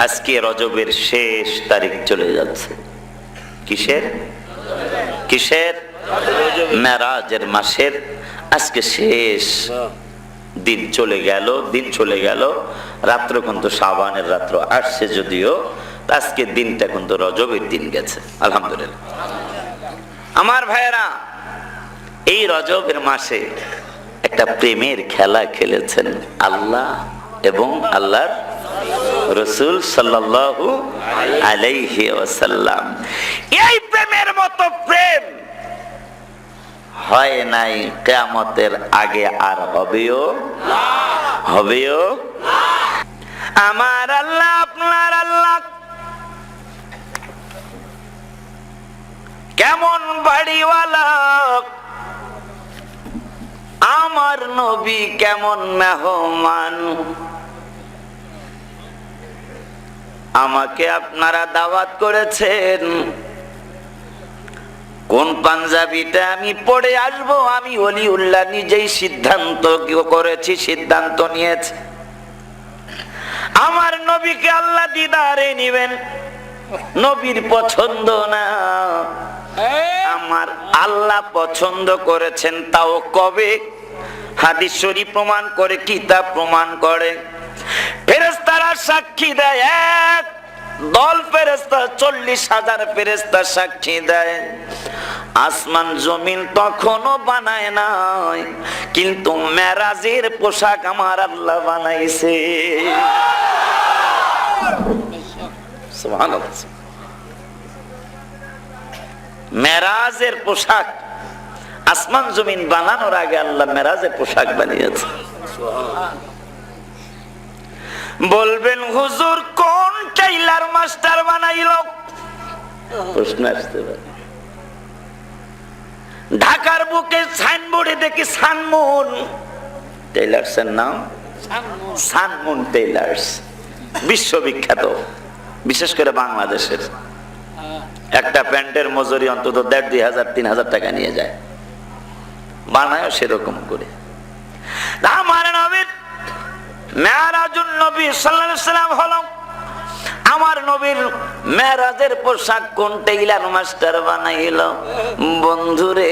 আজকে রজবের শেষ তারিখ চলে যাচ্ছে। কিসের কিসের? মেরাজের মাসের আজকে শেষ দিন চলে গেল। রাত্র কিন্তু শাবানের রাত্র আসছে, যদিও আজকে দিনটা কিন্তু রজবের দিন গেছে। আলহামদুলিল্লাহ। আমার ভাইয়েরা, এই রজবের মাসে একটা প্রেমের খেলা খেলেছেন আল্লাহ এবং আল্লাহর রাসূল সাল্লাল্লাহু আলাইহি ওয়াসাল্লাম। এই প্রেমের মতো প্রেম হয় নাই কিয়ামতের আগে, আর হবেও আমার আল্লাহ আপনার আল্লাহ কেমন বাড়িওয়ালা, আমার নবী কেমন মেহমান। আমাকে আপনারা দাওয়াত করেছেন, কোন পাঞ্জাবিটা আমি পড়ে আসবো আমি ওলিউল্লাহ নিজেই সিদ্ধান্ত নিয়েছি। আমার নবীকে আল্লাহ দিদারে নিবেন, নবীর পছন্দ না, আমার আল্লাহ পছন্দ করেছেন। তাও কবে? হাদিস শরীফ প্রমাণ করে, কিতাব প্রমাণ করে, ফেরেশতারা সাক্ষী দেয়। এক দল ফেরেশতা, 40,000 ফেরেশতা সাক্ষী দেয়। আসমান জমিন তখনও বানায় নাই, কিন্তু মেরাজের পোশাক আমার আল্লাহ বানাইছে। সুবহানাল্লাহ। মেরাজের পোশাক আসমান জমিন বানানোর আগে আল্লাহ মেরাজের পোশাক বানিয়েছে। বলবেন হুজুর কোন টেইলার মাস্টার বানাইলো? প্রশ্ন আসতে পারে। ঢাকার বুকে সাইনবোর্ডে দেখি সানমুন টেইলার্সের নাম, সানমুন টেইলার্স, বিশ্ববিখ্যাত, বিশেষ করে বাংলাদেশের। একটা প্যান্টের মজুরি অন্তত 1,500, 3,000 টাকা নিয়ে যায়, বানায় সেরকম করে। আমার নবীর মেরাজুন নবী সাল্লাল্লাহু আলাইহি ওয়াসাল্লাম হলো, আমার নবীর মেরাজের পোশাক কোন টেইলার মাস্টার বানাইলো? বন্ধুরে,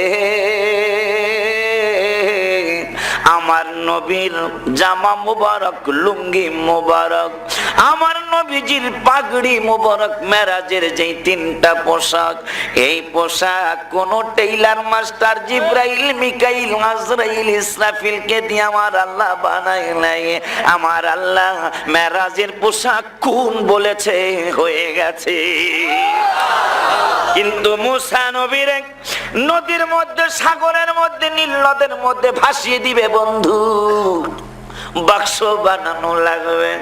আমার নবীর জামা মুবারক, লুঙ্গি মুবারক, আমার নবীজির পাগড়ি মুবারক, মেরাজের যেই 3টা পোশাক, এই পোশাক কোন টেইলার মাস্টার জিব্রাইল, মিকাইল, আজরাইল, ইসরাফিলকে দিয়ে আমার আল্লাহ বানাই নাই। আমার আল্লাহ মেরাজের পোশাক কোন বলেছে হয়ে গেছে। কিন্তু মুসা নবীর নদীর মধ্যে, সাগরের মধ্যে, নীল নদের মধ্যে ভাসিয়ে দিবে বন্ধু। বাক্স বানানো লাগবে।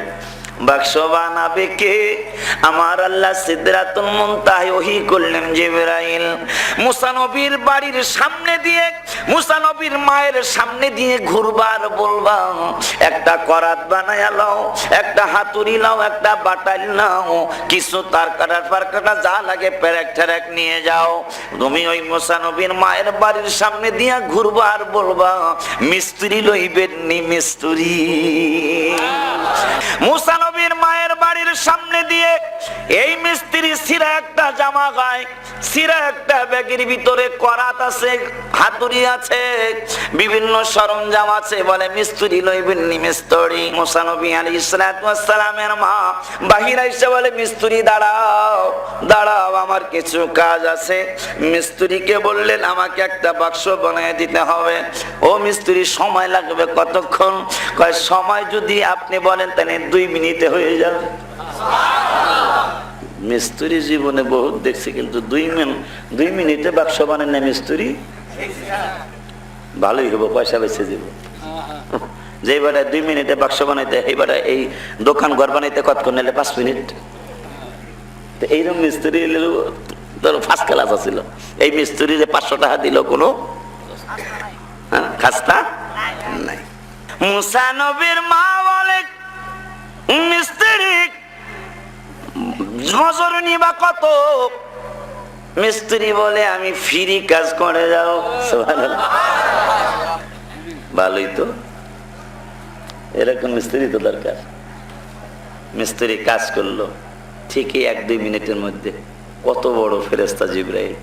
বাক্স বানাবে কে? আমার আল্লাহ সিদরাতুল মুনতাহায় ওহী করলেন জিবরাইল। মুসা নবীর বাড়ির সামনে দিয়ে, মুসা নবীর মায়ের সামনে দিয়ে ঘুরবার বলবা, একটা করাত বানায়া লাও, একটা হাতুড়ি লাও, একটা বাটাল নাও, কিছু তার কাটার পার কাটা যা লাগে পেরেক ঠেরেক নিয়ে যাও। তুমি ওই মুসা নবীর মায়ের বাড়ির সামনে দিয়া ঘুরবার বলবা, মিস্ত্রি লইবেন নি মিস্ত্রি। মুসা নবীর মায়ের বাড়ির সামনে দিয়ে এই মিস্ত্রি সিরা একটা জামা গায়, সিরা একটা ব্যাগের ভিতরে করাত আছে, হাতুড়ি আছে, বিভিন্ন সরঞ্জাম আছে, বলে মিস্ত্রি লইবেন নি মিস্ত্রি। মুসা নবী আলাইহিস সালাতু ওয়াস সালামের মা বাহির আইসা বলে, মিস্ত্রি দাঁড়াও দাঁড়াও, আমার কিছু কাজ আছে। মিস্ত্রিকে বললেন আমাকে একটা বাক্স বানিয়ে দিতে হবে। ও মিস্ত্রি সময় লাগবে কতক্ষণ? কয় সময় যদি আপনি বলেন তাহলে 2 মিনিটে হয়ে যাবে। মিস্ত্রি জীবনে বহুত দেখছি, কিন্তু 2 মিনিটে বাক্স বানায় না মিস্ত্রি। ভালোই হবো, পয়সা বেঁচে যাব। যে বেটা 2 মিনিটে বাক্স বানাইতে, এই বেটা এই দোকান ঘর বানাইতে কতক্ষণ নিলে? 5 মিনিট। তো এইরকম মিস্ত্রি ফার্স্ট ক্লাস ছিল। এই মিস্ত্রি যে 500 টাকা দিল কোনো খাস্তা নাই। মুসা নবীর মা বলে, মিস্ত্রি মজুরি নিবা কত? মিস্ত্রি বলে আমি ফ্রি কাজ করে যাও। সুবহানাল্লাহ। ভালোই তো, এরকম মিস্ত্রি তো দরকার। মিস্ত্রি কাজ করলো, ঠিকই 1-2 মিনিটের মধ্যে কত বড় ফেরেশতা জিবরাইল,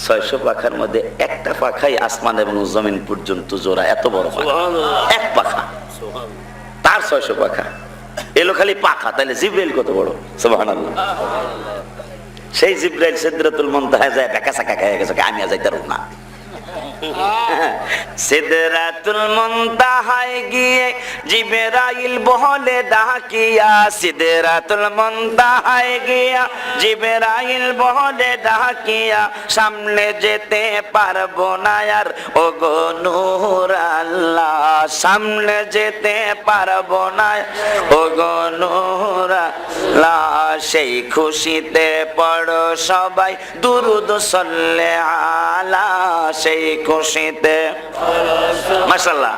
600 পাখার মধ্যে একটা পাখাই আসমান এবং জমিন পর্যন্ত জোড়া, এত বড় পাখা, এক পাখা, তার 600 পাখা এলো খালি পাখা, তাহলে জিবরাইল কত বড়, সুবহানাল্লাহ। সেই জিবরাইল সিদরাতুল মুনতাহায় যায় বেকা সাকা খেয়ে গেছে, আমি আর যাইতে পারবো না। সিদরাতুল মুনতাহায় গিয়ে জিবরাইল বলে ডাকিয়া, সিদরাতুল মুনতাহায় গিয়া জিবরাইল বলে ডাকিয়া, সামনে যেতে পারবো না আর ওগো নূর আল্লাহ, সামনে যেতে পারবো না ওগো নূর আল্লাহ। সেই খুশিতে পড়ো সবাই দুরুদ সাল্লে আলা, সেই খুশিতে মাশাআল্লাহ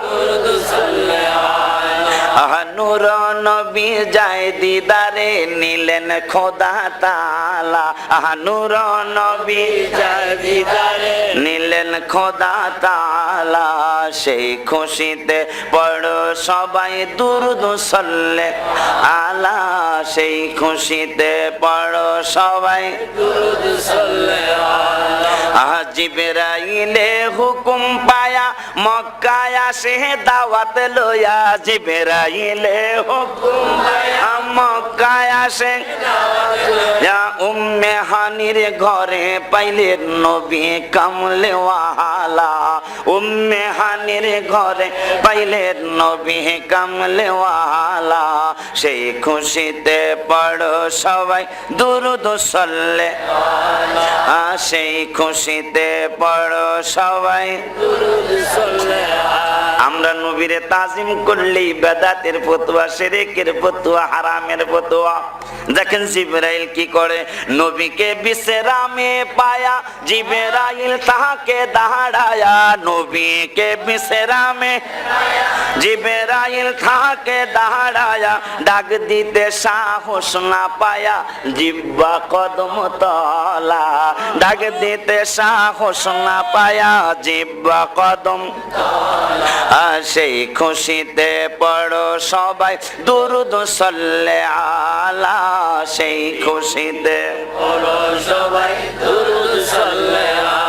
নূর নবী যায় দিদারে নিলেন খোদা তাআলা, নূর নবী যায় দিদারে নিলেন খোদা তাআলা, সেই খুশিতে পড়ো সবাই দুরুদ সাল্লে আলা, সেই খুশিতে পড়ো সবাই দুরুদ সাল্লে আলা। জিবরাইলে হুকুম পায়া মক্কায় আসে দাওয়াত লয়া, জিবরাইলে হুকুম পায়া মক্কায় আসে দাওয়াত লয়া, উম্মে হানির ঘরে পাইলেন নবী কামলে ওয়ালা, উম্মে হানির ঘরে পাইলেন নবী কামলে ওয়ালা, সেই খুশিতে পড়ো সবাই দুরুদ সাল্লে আলা, সেই খুশিতে পড়ো সবাই দুরুদ সাল্লে আলা। আমরা নবীরে তাজিম করলেই বেদাতের ফতোয়া, শিরকের ফতোয়া, হারামের ফতোয়া। দেখেন জিবরাইল কি করে, নবীকে বিশ্রামে পায়া জিবরাইল তাহাকে দাঁড়ায়া, নবীকে বিশ্রামে জিবরাইল তাহাকে দাঁড়ায়া, ডাক দিতে সাহস না পায়া জিহ্বা কদম তলা, ডাক দিতে সাহস না পায়া জিহ্বা কদম তলা, সেই খুশিতে পড়ো সবাই দুরুদ সাল্লে আলা, সেই খুশিতে পড়ো সবাই দুরুদ সাল্লে আলা।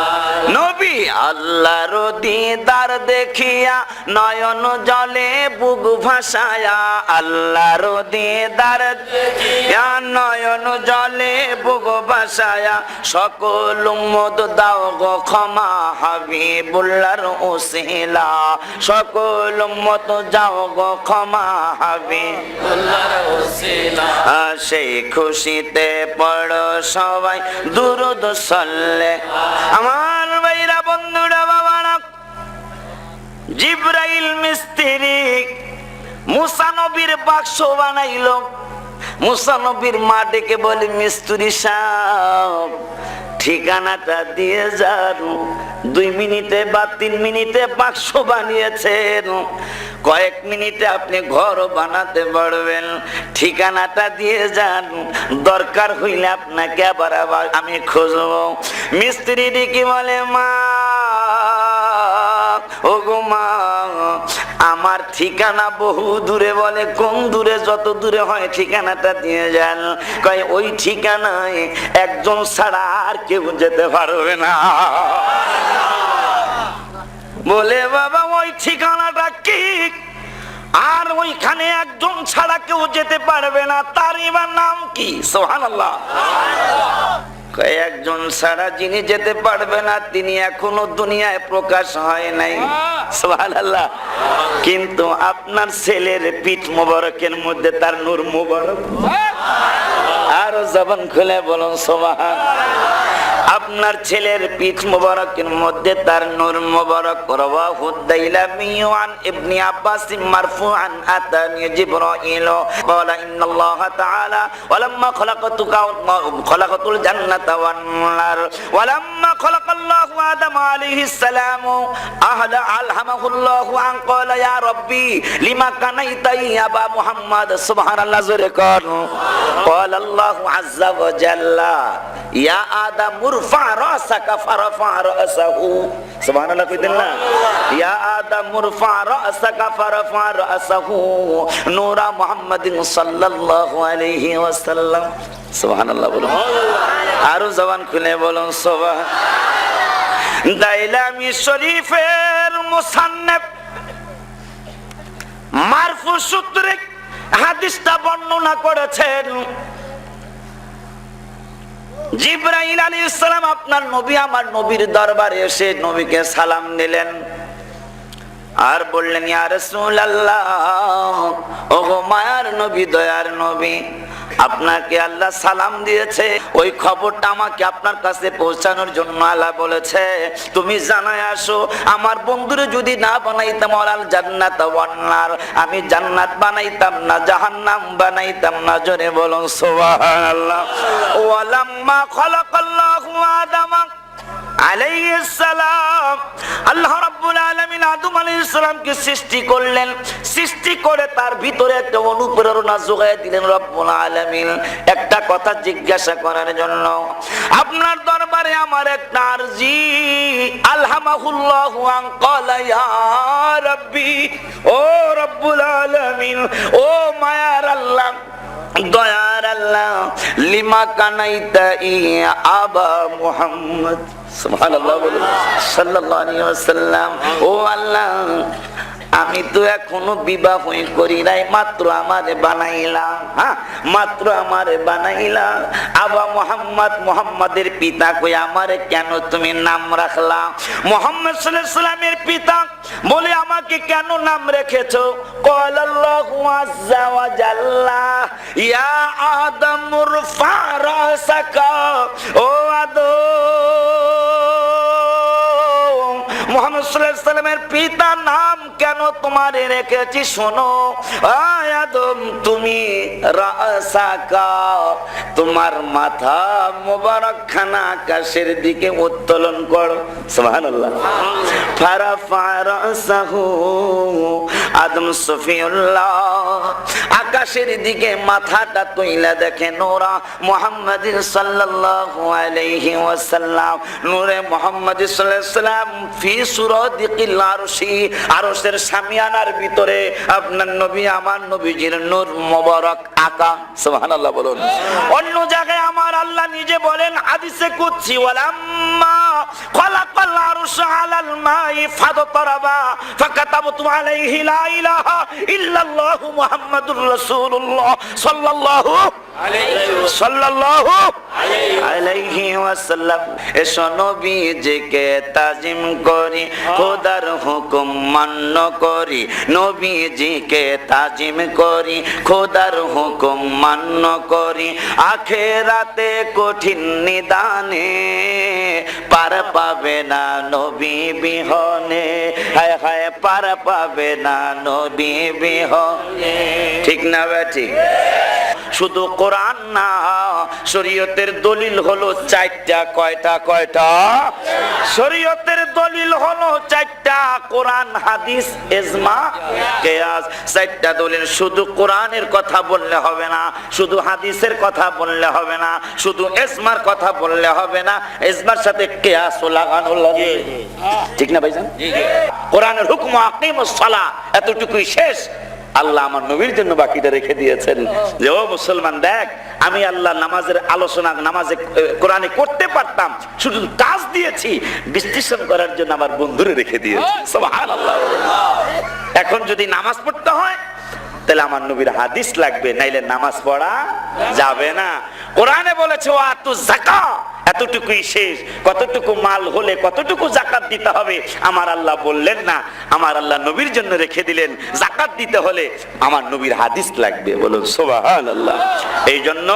নবী আল্লাহর দিদার দেখিয়া নয়ন জলে বুক ভাসায়া, আল্লাহর দিদার দেখিয়া নয়ন জলে বুক ভাসায়া, সকল উম্মত দাও গো ক্ষমা হাবিবুল্লাহর ওসিলা, সকল উম্মত যাও গো ক্ষমা হাবিবুল্লাহর ওসিলা, সেই খুশিতে পড়ো সবাই দুরুদ সাল্লে। আমার ভাইরা বন্ধুরা বাবারা, জিবরাইল মিস্ত্রি মুসা নবীর বাক্স বানাইলো, মুসা নবীর মা ডেকে বলে মিস্ত্রি সাহেব ঠিকানাটা দিয়ে যান, 2 মিনিটে বা 3 মিনিটে বাক্স বানিয়েছেন, কয়েক মিনিটে আপনি ঘর বানাতে পারবেন, ঠিকানাটা দিয়ে যান, দরকার হইলে আপনাকে আবার আমি খুঁজবো। মিস্ত্রি ডেকে বলে মা ও গো মা, আমার ঠিকানা বহু দূরে। বলে কোন দূরে? যত দূরে হয় ঠিকানাটা দিয়ে যান। কয় ওই ঠিকানায় একজন ছাড়া আর কেউ যেতে পারবে না। বলে বাবা ওই ঠিকানাটা কি? আর ওইখানে একজন ছাড়া কেউ যেতে পারবে না, তার এবার নাম কি? সুবহানাল্লাহ। একজন ছাড়া যিনি যেতে পারবে না তিনি এখনো দুনিয়ায় প্রকাশ হয় নাই। সুবহানাল্লাহ। কিন্তু আপনার ছেলের পিঠ মোবারকের মধ্যে তার নূর মোবারক। আরো জবান খুলে বলুন সুবহানাল্লাহ। আপনার ছেলের পিঠ মোবারকের মধ্যে তার নূর মোবারক। রাওয়াহু দাইলামি আন ইবনে আব্বাস মারফুআন আতানি জিবরাইল ক্বালা ইন্নাল্লাহা তাআলা ওয়ালাম্মা খালাকাতুল জান্নাতা ওয়ান নার ওয়ালাম্মা খালাকাল্লাহু আদম আলাইহিস সালাম আহলা আলহামাহুল্লাহু আন ক্বালা ইয়া রাব্বি লিমা কানাইতা ইয়া মুহাম্মদ। সুবহানাল্লাহ। জোরে কর। ক্বালা আল্লাহু আযজা ওয়া জাল্লা ইয়া আদম মুরফা রাসাকা ফারফা রাসাহু, সুবহানাল্লাহ কইতেন না? ইয়া আদম মুরফা রাসাকা ফারফা রাসাহু নূরা মুহাম্মাদিন সাল্লাল্লাহু আলাইহি ওয়াসাল্লাম। সুবহানাল্লাহ বলুন, আরো জবান খুলে বলুন সুবহান। দাইলামি শরীফের মুসান্নিফ মারফু সূত্রে হাদিসটা বর্ণনা করেছেন। জিবরাইল আলাইহিস সালাম আপনার নবী আমার নবীর দরবারে এসে নবীকে সালাম দিলেন আর বললেন, ইয়া রাসূলুল্লাহ, ওগো মায়ার নবী, দয়ার নবী, আপনাকে আল্লাহ সালাম দিয়েছে, ওই খবরটা আমাকে আপনার কাছে পৌঁছানোর জন্য আল্লাহ বলেছে তুমি জানায় আসো, আমার বন্ধুরে যদি না বানাইতাম ওয়ালাল জান্নাত ওয়ান নার, আমি জান্নাত বানাইতাম না, জাহান্নাম বানাইতাম না। জোরে বলুন সুবহানাল্লাহ। ওয়ালাম্মা খালাকাল্লাহু আদামা আলাইহিস সালাম, আল্লাহ রাব্বুল আলামিন আদম আলাইহিস সালামকে সৃষ্টি করলেন, সৃষ্টি করে তার ভিতরে একটা অনুপ্রেরণা যোগায় দিলেন রব্বুল আলামিন একটা কথা জিজ্ঞাসা করার জন্য। আপনার দরবারে আমার একটা আরজি, আলহামাহুল্লাহু আন ক্বালা ইয়া রাব্বি, ও রব্বুল আলামিন, ও মায়ার আল্লাহ, দয়ার আল্লাহ, লিমা কানাইতা ইয়া আবা মুহাম্মদ, সুবহানাল্লাহ বলুন, সাল্লাল্লাহু আলাইহি ওয়াসাল্লাম, ও আল্লাহ, আমি তো এখনো বিবাহ করি নাই, মাত্র আমারে বানাইলা, মাত্র আমারে বানাইলা, আবা মুহাম্মদ, মুহাম্মাদের পিতা কই, আমারে কেন তুমি নাম রাখলা? মুহাম্মদ সাল্লাল্লাহু আলাইহি ওয়াসাল্লামের পিতা বলে, আমাকে কেন নাম রেখেছো? ক্বালাল্লাহু আযজা ওয়া জাল্লা ইয়া আদম মুরফা রাসাকা, ও আদম, মুহাম্মদ সাল্লাল্লাহু আলাইহি ওয়াসাল্লামের পিতা নাম কেন তোমারে রেখেছি শোনো। আয় আদম, তুমি রাসাকা, তোমার মাথা মোবারক খানা আকাশের দিকে উত্তোলন করো, সুবহানাল্লাহ। ফারাফা রাসাহু, আদম সফিউল্লাহ আকাশের দিকে মাথাটা তুইলা দেখে নূরা মুহাম্মাদিন সাল্লাল্লাহু আলাইহি ওয়াসাল্লাম, নূরে মুহাম্মাদ সাল্লাল্লাহু আলাইহি ওয়াসাল্লাম ফি সুরাদিকিল আরশি, আরশের শামিয়ানার ভিতরে আপনার নবী আমার নবীজির নূর মোবারক আকা, সুবহানাল্লাহ বলুন। অন্য জায়গায় আমার আল্লাহ নিজে বলেন হাদিসে কুদসি, ওয়ালাম্মা খালাকাল আরশ আলাল মাই ফাদতারাবা ফাকাতাবতু আলাইহি লা ইলাহা ইল্লাল্লাহু মুহাম্মাদুর রাসূলুল্লাহ সাল্লাল্লাহু আলাইহি ওয়াসাল্লাম। এসো নবীজিকে তাজিম করি, খোদার হুকুম মান্য করি, নবীজিকে তাজিম করি, খোদার হুকুম মান্য করি, আখিরাতে কঠিন নিদানে পার পাবে না নবী বিহনে, হায় হায় পার পাবে না নবী বিহনে। ঠিক না বেঠিক? শুধু কোরআন না, শরীয়তের দলিল হলো চারটা। কয়টা? কয়টা? শরীয়তের দলিল হলো চারটা, কোরআন, হাদিস, ইজমা, কিয়াস। চারটা দলিল। শুধু কোরআনের কথা বললে হবে না, শুধু হাদিসের কথা বললে হবে না, শুধু ইজমার কথা বললে হবে না, ইজমার সাথে কিয়াসও লাগানো লাগে। ঠিক না ভাইজান? কোরআনের হুকম আকিমুস সালাহ, এতটুকুই শেষ। আল্লাহ আমার নবীর জন্য বাকিটা রেখে দিয়েছেন যে, ও মুসলমান দেখ, আমি আল্লাহ নামাজের আলোচনা নামাজে কোরআনে করতে পারতাম, শুধু কাজ দিয়েছি বিশ্লেষণ করার জন্য আমার বন্ধুরে রেখে দিয়েছি, সুবহানাল্লাহ। এখন যদি নামাজ পড়তে হয় তাহলে আমার নবীর হাদিস লাগবে, নাইলে নামাজ পড়া যাবে না। কোরআনে বলেছে ও আতু যাকাত, এতটুকুই শেষ। কতটুকু মাল হলে কতটুকু যাকাত দিতে হবে আমার আল্লাহ বললেন না, আমার আল্লাহ নবীর জন্য রেখে দিলেন। যাকাত দিতে হলে আমার নবীর হাদিস লাগবে, বলুন সুবহানাল্লাহ। এই জন্য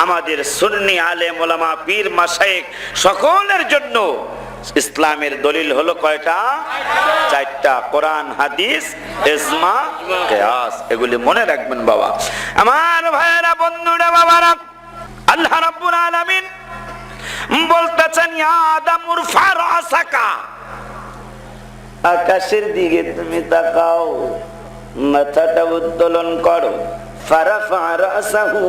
আমাদের সুন্নি আলেম ওলামা পীর মাশায়েখ সকলের জন্য ইসলামের দলিল হলো কয়টা? চারটা, কোরআন, হাদিস, ইজমা, কিয়াস। এগুলি মনে রাখবেন বাবা আমার, ভাইয়েরা, বন্ধুরা, বাবারা। আল্লাহ রাব্বুল আলামিন বলতেছেন, ইয়া আদম উরফা রাসাকা, আকাশের দিকে তুমি তাকাও, মাথাটা উত্তোলন করো। ফারাফা রাসাহু,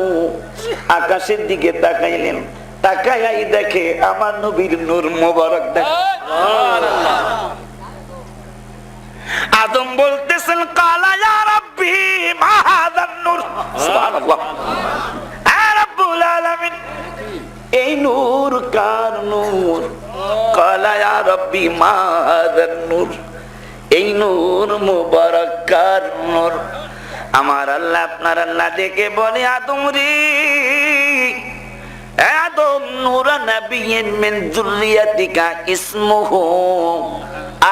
আকাশের দিকে তাকাইলেন, তাকায়াই দেখে আমার নবীর নূর মোবারক দেখে। আদম বলতেছেন কালা ইয়া রাব্বি মা হাযান নূর, সুবহানাল্লাহ, আ রাব্বুল আলামিন এই নূর কার নূর? কালা ইয়া রাব্বি মা হাযান নূর, এই নূর মোবারক কার নূর? আমার আল্লাহ আপনার আল্লাহ ডেকে বলে আদম রে, আদম নূরা নবিয়্যিন মিন যুররিয়াতিকা ইসমুহু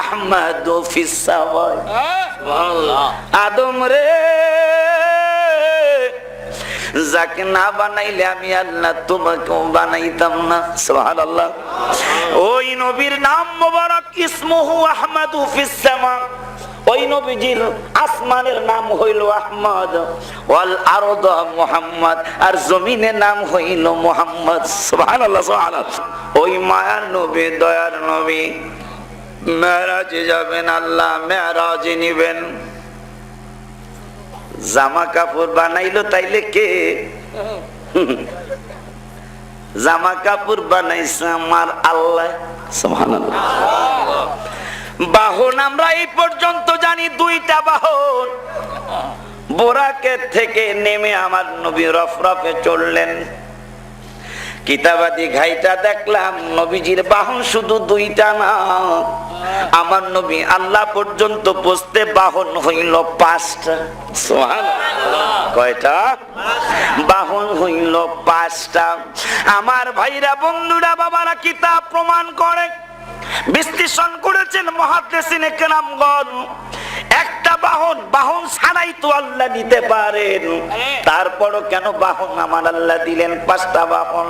আহমাদু ফিস সামা। সুবহানাল্লাহ। আদম রে, যাকে না বানাইলে আমি আল্লাহ তোমাকেও বানাইতাম না। সুবহানাল্লাহ। ওই নবীর নাম মোবারক ইসমুহু আহমাদু ফিস সামা, ওই নবীজির আসমানের নাম হইল আহমদ, ওয়াল আরদ মুহাম্মদ, আর জমিনের নাম হইল মুহাম্মদ। সুবহানাল্লাহ সুবহানাল্লাহ। ওই মায়ার নবী, দয়ার নবী মেরাজে যাবেন, আল্লাহ মেরাজে নিবেন। জামা কাপড় বানাইলো তাইলে কে? জামা কাপড় বানাইছে আমার আল্লাহ। সুবহানাল্লাহ। বাহন আমরা এই পর্যন্ত জানি দুইটা বাহন। বোরাকের থেকে নেমে আমার নবী রফরফে চললেন। কিতাবাদি ঘাইটা দেখলাম নবীজির বাহন শুধু দুইটা না, আমার নবী আল্লাহ পর্যন্ত পৌঁছতে বাহন হইল 5টা। সুবহানাল্লাহ। কয়টা বাহন হইল? 5টা। আমার ভাইরা, বন্ধুরা, বাবারা কিতাব প্রমাণ করে, বিশ্লেষণ করেছেন মুহাদ্দিসিনে কেরামগণ। একটা বাহন ছাড়াই তো আল্লাহ নিতে পারেন, তারপরও কেন বাহন আমার আল্লাহ দিলেন 5টা বাহন?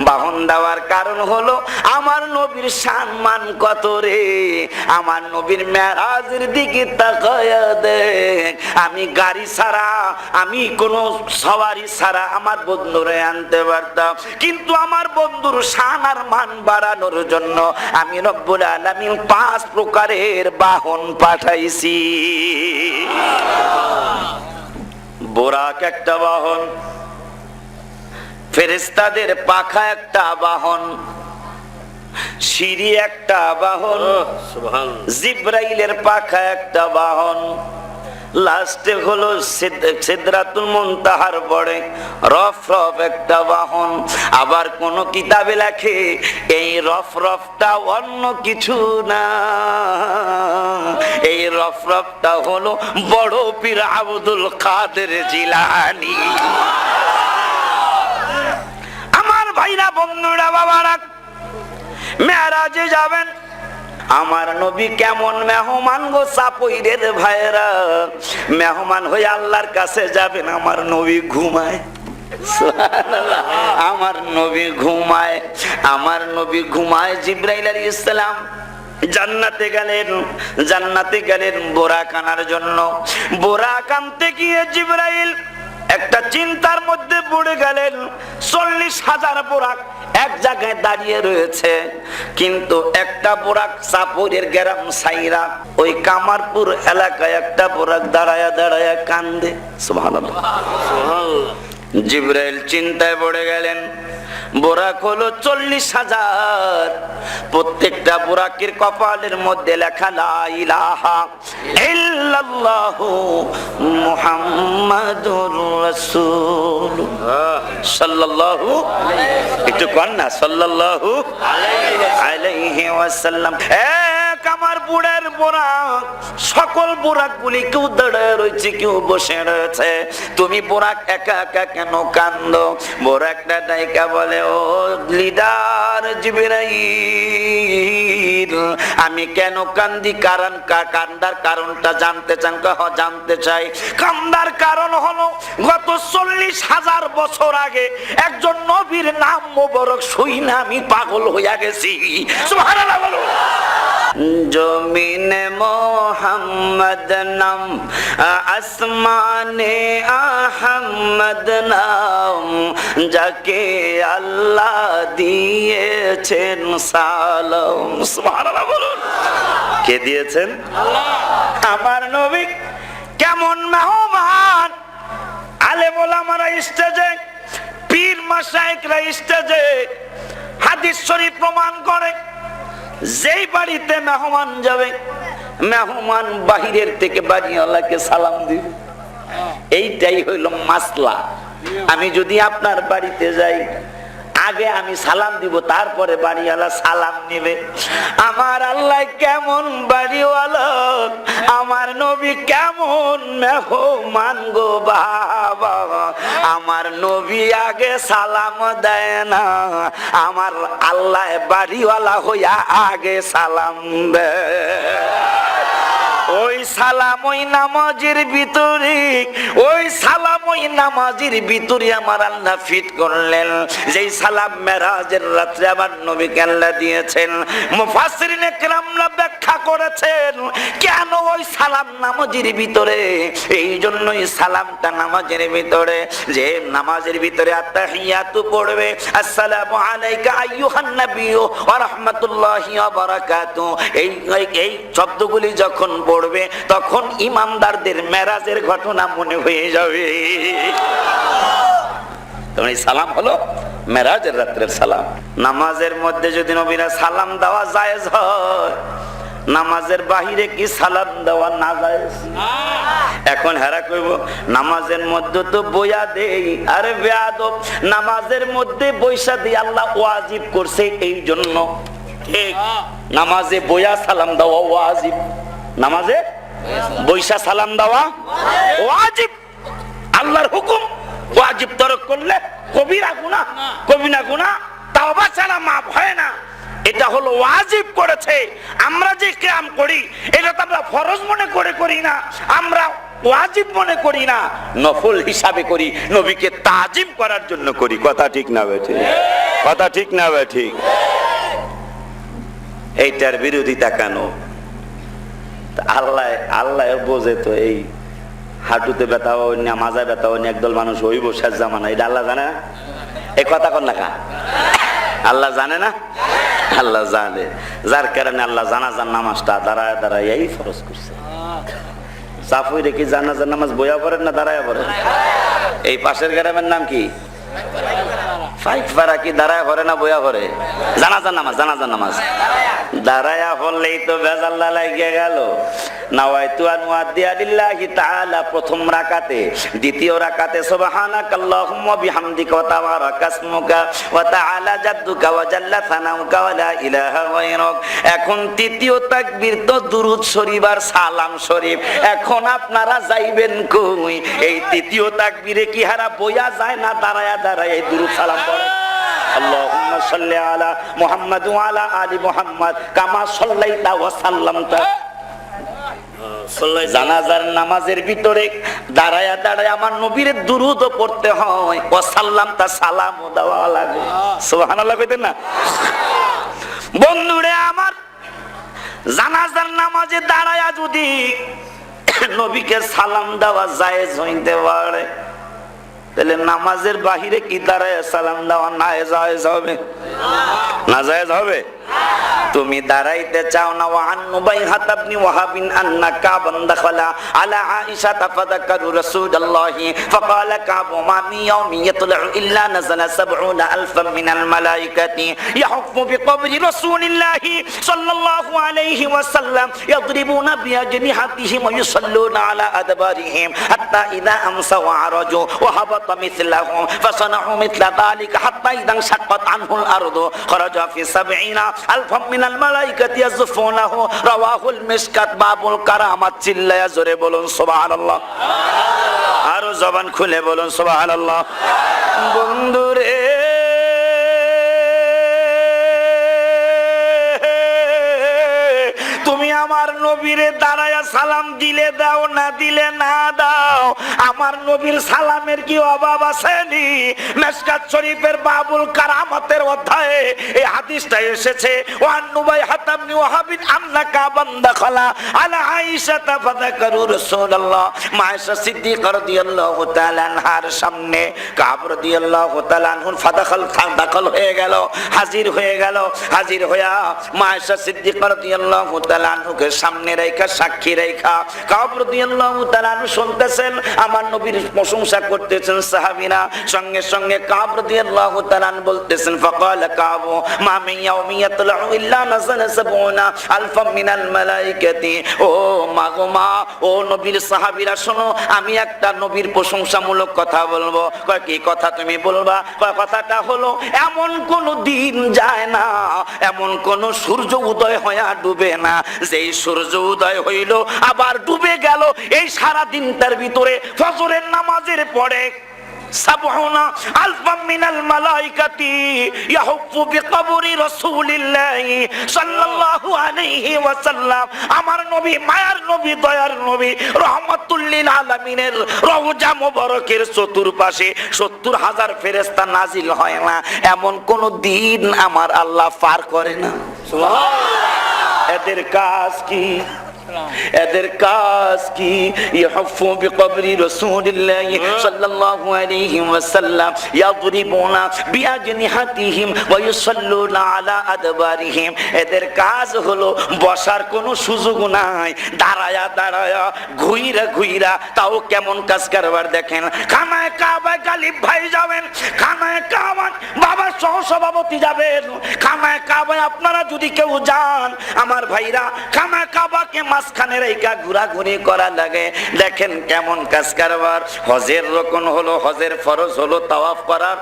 বাহন দেওয়ার কারণ হলো আমার নবীর সম্মান কত রে। আমার নবীর মেরাজের দিকে তাকায়া দেখ, আমি গাড়ি ছাড়া, আমি কোনো সওয়ারি ছাড়া আমার বন্ধুরে আনতে পারতাম, কিন্তু আমার বন্ধুর শান আর মান বাড়ানোর জন্য আমি রব্বুল আলামিন 5 প্রকারের বাহন পাঠাইছি। বোরাক একটা বাহন, ফেরেশতাদের পাখা একটা বাহন, সিঁড়ি একটা বাহন, জিবরাইলের পাখা একটা বাহন, লাস্টে হলো সিদরাতুল মুনতাহার পরে রফরফ একটা বাহন। আবার কোন কিতাবে লেখে এই রফরফটা অন্য কিছু না, এই রফরফটা হলো বড় পীর আব্দুল কাদের জিলানী। আমার ভাইরা, বন্ধুরা, বাবারা, মেরাজে যাবেন। আমার নবী কেমন মেহমান গো চাপইরের ভাইরা, মেহমান হয়ে আল্লাহর কাছে যাবেন। আমার নবী ঘুমায়। সুবহানাল্লাহ। আমার নবী ঘুমায়, আমার নবী ঘুমায়। জিবরাইল আলাইহিস সালাম জান্নাতে গেলেন বোরাক আনার জন্য। বোরাক আনতে গিয়ে জিবরাইল একটা চিন্তার মধ্যে পড়ে গেলেন। 40,000 বোরাক এক জায়গায় দাঁড়িয়ে রয়েছে, কিন্তু একটা বোরাক চাপড়ের গ্রাম সাইরা ওই কামারপুর এলাকায় একটা বোরাক দাঁড়ায়া দাঁড়ায়া কান্দে। সুবহানাল্লাহ। জিবরাইল চিন্তায় পড়ে গেলেন। বোরাক হলো 40,000, প্রত্যেকটা বোরাকের কপালের মধ্যে লেখা লা ইলাহা ইল্লাল্লাহু মুহাম্মাদুর রাসূলুল্লাহ সাল্লাল্লাহু, একটু কর না, সাল্লাল্লাহু আলাইহি ওয়াসাল্লাম। আমার বুড়ের বোরাক, সকল বোরাক গুলি কেউ দাঁড়ায় রয়েছে, কেউ বসে রয়েছে। তুমি বোরাক একা একা কেন কান্দো? বোরাকটা ডাইকা বলে, ও লিডার জিবরাইল, আমি কেন কান্দি? কান্দার কারণটা জানতে চান? জানতে চাই। কান্দার কারণ হলো গত 40,000 বছর আগে একজন নবীর নাম মোবারক শুইনা আমি পাগল হইয়া গেছি। সুবহানাল্লাহ বলুন। জমিনে মোহাম্মদ নাম, আসমানে আহমদ নাম, যাকে আল্লাহ দিয়েছেন সালাম। সুবহানাল্লাহ বলুন। কে দিয়েছেন? আল্লাহ। আমার নবী কেমন মেহমান! আলেম ওলামারা স্টেজে পীর মাশায়েখরা স্টেজে হাদিস শরীফ প্রমাণ করে, যেই বাড়িতে মেহমান যাবে, মেহমান বাহিরের থেকে বাড়িওয়ালাকে সালাম দিবে। এইটাই হইল মাসলা। আমি যদি আপনার বাড়িতে যাই, আগে আমি সালাম দিব, তারপরে বাড়িওয়ালা সালাম নিবে। আমার আল্লাহ কেমন বাড়িওয়ালা, আমার নবী কেমন মেহমান গো বাবা। আমার নবী আগে সালাম দেয় না, আমার আল্লাহ বাড়িওয়ালা হইয়া আগে সালাম দেয়। ওই সালাম ওই নামাজের ভিতরে, ওই সালাম ওই নামাজের ভিতরে আমার আল্লাহ ফিট করলেন। যেই সালাম মেরাজের রাত্রে আমার নবীকে আল্লাহ দিয়েছেন। মুফাসসিরিনে কেরামরা ব্যাখ্যা করেছেন কেন ওই সালাম নামাজের ভিতরে। এই জন্যই সালামটা নামাজের ভিতরে, যে নামাজের ভিতরে আত্তাহিয়াতু পড়বে, আসসালামু আলাইকা আইয়ুহান নাবিয়্যু ওয়া রাহমাতুল্লাহি ওয়া বারাকাতুহু, এই শব্দগুলি যখন পড়বে তখন ইমানদারদের মেরাজের ঘটনা মনে হয়ে যাবে। তখন এই সালাম হলো মেরাজের রাত্রের সালাম। নামাজের মধ্যে যদি নবীরা সালাম দেওয়া জায়েজ হয়, নামাজের বাহিরে কি সালাম দেওয়া না জায়েজ? এখন হেরা কইব নামাজের মধ্যে তো বইয়া দেই। আরে বেয়াদব, নামাজের মধ্যে বইসা দিয়ে আল্লাহ ওয়াজিব করছে, এই জন্য ঠিক নামাজে বইয়া সালাম দেওয়া ওয়াজিব। নামাজে বইসা সালাম দেওয়া ওয়াজিব, আল্লাহর হুকুম। ওয়াজিব তরক করলে কবিরা গুনাহ, কবিরা গুনাহ তাওবা ছাড়া মাফ হয় না। এটা হলো ওয়াজিব করেছে। আমরা যে কিয়াম করি এটা তো আমরা ফরজ মনে করে করি না, আমরা ওয়াজিব মনে করি না, নফল হিসাবে করি, নবীকে তাজিম করার জন্য করি। কথা ঠিক না বেঠি? কথা ঠিক না বেঠি? এইটার বিরোধিতা কেন? আল্লাহ আল্লাহ বোঝে তো। এই হাঁটুতে ব্যথা হয় না, মাজায় ব্যথা হয় না, একদল মানুষ হইব শেষ জামানা, এটা আল্লাহ জানে না? এই কথা কন না কা? আল্লাহ জানে না? আল্লাহ জানে, যার কারণে আল্লাহ জানাজার নামাজটা দাঁড়ায় দাঁড়ায় এই ফরজ করছে। সাফুই রেখে জানাজার নামাজ বইয়া পড়েন না দাঁড়ায় পড়েন? এই পাশের গ্রামের নাম কি? ফাইকপাড়া। কি দাঁড়ায় পড়ে না বইয়া পড়ে? জানাজার নামাজ, জানাজার নামাজ দাঁড়ায়া পড়লেই তো বেজাল্লা লাগিয়ে গেল। নাওয়াইতু আন উআদ্দিয়া লিল্লাহি তাআলা প্রথম রাকাতে, দ্বিতীয় রাকাতে সুবহানাকাল্লাহুম্মা বিহামদিকা ওয়া তাবারাকা ইসমুকা ওয়া তাআলা জাদ্দুকা ওয়া জাল্লা সানাউকা ওয়া লা ইলাহা গায়রুক। এখন তৃতীয় তাকবীর তো দুরূদ শরীফ আর সালাম শরীফ। এখন আপনারা যাইবেন কই? এই তৃতীয় তাকবীরে কি হারা বইয়া যায় না দাঁড়ায়া দাঁড়ায় এই দুরূদ সালাম পড়ে? আল্লাহুম্মা সাল্লি আলা মুহাম্মাদ ওয়া আলা আলি মুহাম্মাদ কামা সাল্লাইতা ওয়া সাল্লামতা। জানাজার নামাজের ভিতরে দাঁড়ায়া দাঁড়ায় আমার নবীর দুরূদ পড়তে হয়, ওয়া সাল্লামতা সালামও দেওয়া লাগে। সুবহানাল্লাহ কইতেন না? বন্ধুরে আমার, জানাজার নামাজে দাঁড়ায়া যদি নবীকে সালাম দেওয়া জায়েজ হইতে পারে, তাহলে নামাজের বাহিরে কি দাঁড়ায় সালাম দেওয়া না জায়েজ হবে? না জায়েজ হবে? তুমি দাঁড়াইতে চাও না। ওয়ান নুবাইহাত ইবনে ওয়াহাবিন আন্না কাবান দাখালা আলা আয়েশা ফাযাকারু রাসূলুল্লাহি ফাকালা কাবু মা মি ইয়াউমি ইয়াতলু ইল্লা নাযালা 70000 মিনাল মালাইকাতি ইয়াহফু বিকবরি রাসূলিল্লাহি সাল্লাল্লাহু আলাইহি ওয়াসাল্লাম ইয়াদরিবুনা বিআজনিহাতিহিম ওয়া ইউসাল্লুনা আলা আদবারিহিম হাত্তা ইযা আমসা ওয়া আরাজু ওয়া হাবাতা মিথলাহুম ফাসানাউ মিথলা যালিকা হাত্তা ইযা শাক্কাত আনহুল আরদু খারাজা ফি 70000 মিনাল মালাইকাতি ইয়াযফুনাহু রাওয়াহুল মিশকাত বাবুল কারামাত। চিল্লায়া জোরে বলুন সুবহানাল্লাহ। আরো জবান খুলে বলুন সুবহানাল্লাহ। বন্ধুরে তুমি আমার নবীরে দাঁড়ায়া সালাম দিলে দাও, না দিলে না দাও, আমার নবীর সালামের কি অভাব আসেনি? মিশকাত শরীফের বাবুল কারামাতের অধ্যায়ে এই হাদিসটা এসেছে। ওয়ান নুবাইহাত ইবনে ওয়াহাবিন আন্না কাবান দাখালা আলা আয়েশা ফাযাকারু রাসূলুল্লাহ। মা আয়েশা সিদ্দিকা রাদিয়াল্লাহু তাআলা আনহার সামনে কাব রাদিয়াল্লাহু তাআলা আনহু দাখল হয়ে গেল, হাজির হয়ে গেল। হাজির হইয়া মা আয়েশা সিদ্দিকা রাদিয়াল্লাহু তাআলা আনহুকে সামনে সামনে রেখা, সাক্ষী রেখা কাব রাদিয়াল্লাহু তাআলা শুনতেছেন, আমার নবীর প্রশংসা করতেছেন সাহাবীরা। সঙ্গে সঙ্গে কাব রাদিয়াল্লাহু তাআলা বলতেছেন, ফাকালা কাব মা মিন ইয়াউমিন ইয়াতলাউ ইল্লা নাযালা সাবউনা আলফাম মিনাল মালাইকাতি। ও মা গো মা, ও নবীর সাহাবীরা শোনো, আমি একটা নবীর প্রশংসামূলক কথা বলবো। কয় কি কথা তুমি বলবা? কয় কথাটা হলো, এমন কোন দিন যায় না, এমন কোন সূর্য উদয় হইয়া ডুবে না, যেই সূর্য উদয় হইল আবার ডুবে গেল, এই সারা দিনটার ভিতরে ফজরের নামাজের পরে সাবউনা আলফাম মিনাল মালাইকাতি ইয়াহুফু বিকবরি রাসূলিল্লাহি সাল্লাল্লাহু আলাইহি ওয়াসাল্লাম। আমার নবী, মায়ার নবী, দয়ার নবী, রহমাতুল লিল আলামিনের রওজা মুবারকের চতুর্পাশে ৭০,০০০ ফেরেশতা নাজিল হয় না, এমন কোন দিন আমার আল্লাহ পার করে না। সুবহানাল্লাহ। এদের কাজ কি? এদের কাজ কি? ইয়াহুফু বিকবরি রাসূলিল্লাহি সাল্লাল্লাহু আলাইহি ওয়াসাল্লাম ইয়াদরিবুনা বিআজনিহাতিহিম ওয়া ইউসাল্লুনা আলা আদবারিহিম। এদের কাজ হলো বসার কোনো সুযোগ নাই, দাঁড়ায়া দাঁড়ায়া ঘুইরা ঘুইরা, তাও কেমন কাজ কারবার দেখেন। খানায় কাবায় গালিব ভাই যাবেন, খানায় কাবা বাবা সহ সভাপতি যাবেন, খানায় কাবায় আপনারা যদি কেউ যান আমার ভাইরা, খানায় কাবাকে মাঝখানে রেখা ঘোরাঘুরি করা লাগে। দেখেন কেমন কাজ কারবার। হজের রকম হলো, হজের ফরজ হলো তাওয়াফ করার,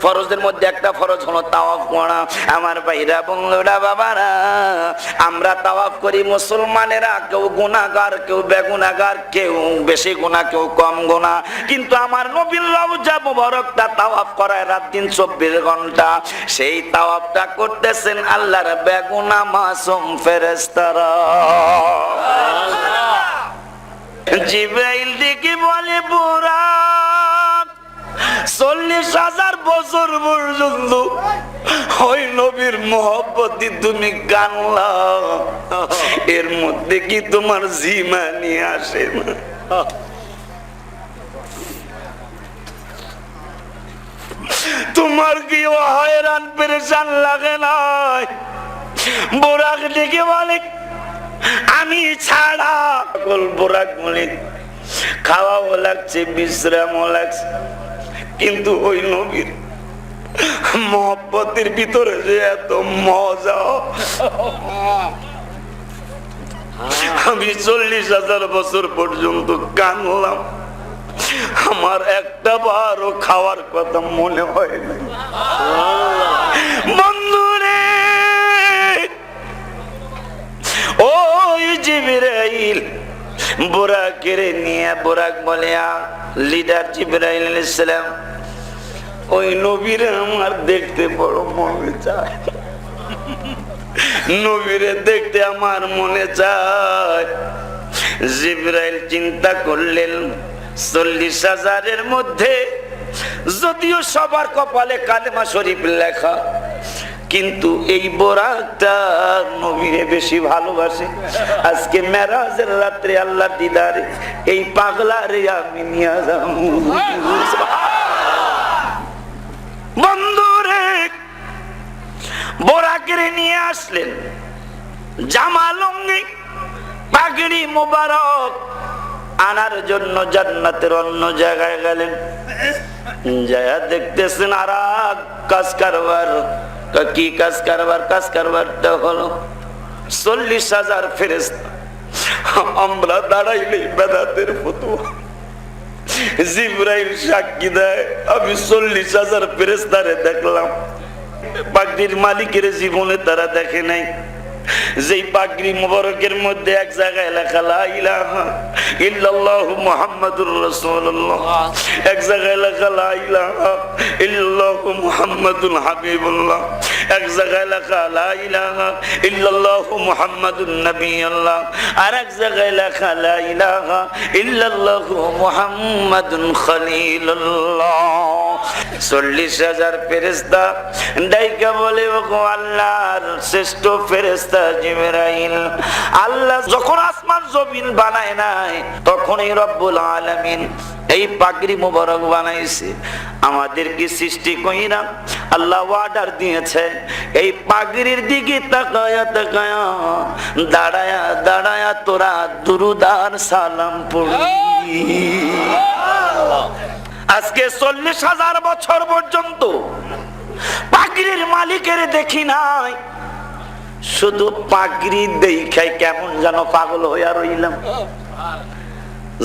ফরজের মধ্যে একটা ফরজ হলো তাওয়াফ করা। আমার ভাইরা বন্ধুরা বাবারা, আমরা তাওয়াফ করি মুসলমানেরা, কেউ গুনাহগার, কেউ বেগুনাহগার, কেউ বেশি গুনাহ, কেউ কম গুনাহ, কিন্তু আমার নবীর রওজা মুবারকটা তাওয়াফ করায় রাত দিন 24 ঘন্টা। সেই তাওয়াফটা করতেছেন আল্লাহর বেগুনাহ মাসুম ফেরেশতারা। জিবরাইল ডেকে বলে, বুরাক ৪০,০০০ বছর পর্যন্ত ওই নবীর মহব্বতে তুমি কানলা, এর মধ্যে কি তোমার জিমানি আসে না? তোমার কি হয়রান পেরেশান লাগে না? বুরাক ডেকে বলে, আমি ছাড়া বোরাক বলে খাওয়াও লাগছে, বিশ্রামও লাগছে, কিন্তু ওই নবীর মহব্বতের ভিতরে যে এত মজা, আমি ৪০,০০০ বছর পর্যন্ত কানলাম, আমার একটা বারও খাওয়ার কথা মনে হয় না। বন্ধুরে, ওই জিবরাইল বুরাকের নিয়ে, বুরাক বলে, লিডার জিবরাইল আলাইহিস সালাম, ওই নবীরে আমার দেখতে বড় মনে চায়, নবীরে দেখতে আমার মনে চায়। জিবরাইল চিন্তা করলেন, ৪০,০০০-এর মধ্যে যদিও সবার কপালে কালেমা শরীফ লেখা, কিন্তু এই বোরাকটা নবীরে বেশি ভালোবাসে। আজকে মেরাজের রাত্রে আল্লাহর দিদারে এই পাগলারে আমি নিয়ে যাব। বন্ধুরে, বোরাকের নিয়ে আসলেন, জামা লুঙ্গি পাগড়ি মোবারক আনার জন্য জান্নাতের অন্য জায়গায় গেলেন। যায়া দেখতেছেন আর কাজ কারবার। কি কাজ কারবার? কাজ কারবারটা হলো ৪০,০০০ ফেরেশতা। আমরা দাঁড়াইলেই বেদাতের ফতোয়া। জিবরাইল সাক্ষী দেয়, আমি ৪০,০০০ ফেরেশতারে দেখলাম, পাগড়ির মালিকের জীবনে তারা দেখে নাই। যেই পাগড়ি মুবারকের মধ্যে এক জায়গায় লেখা লা ইলাহা ইল্লাল্লাহু মুহাম্মাদুর রাসূলুল্লাহ, এক জায়গায় লেখা লা ইলাহা ইল্লাল্লাহু মুহাম্মাদুল হাবিবুল্লাহ, এক জায়গায় লেখা লা ইলাহা ইল্লাল্লাহু মুহাম্মাদুন নবিয়ুল্লাহ, আর এক জায়গায় লেখা লা ইলাহা ইল্লাল্লাহু মুহাম্মাদুন খলিলুল্লাহ। ৪০,০০০ ফেরেশতা ডাইকা বলে, ওগো আল্লাহর শ্রেষ্ঠ ফেরেশতা ফেরেশতা জিবরাইল। আল্লাহ যখন আসমান জমিন বানায় নাই তখনই রব্বুল আলামিন এই পাগড়ি মোবারক বানাইছে। আমাদেরকে সৃষ্টি কইরা আল্লাহ অর্ডার দিয়েছে এই পাগড়ির দিকে তাকায়া তাকায়া দাঁড়ায়া দাঁড়ায়া তোরা দুরূদ আর সালাম পড়বি। আজকে 40,000 বছর পর্যন্ত পাগড়ির মালিকের দেখি নাই, শুধু পাগড়ি দেখাই কেমন যেন পাগল হইয়া রইলাম।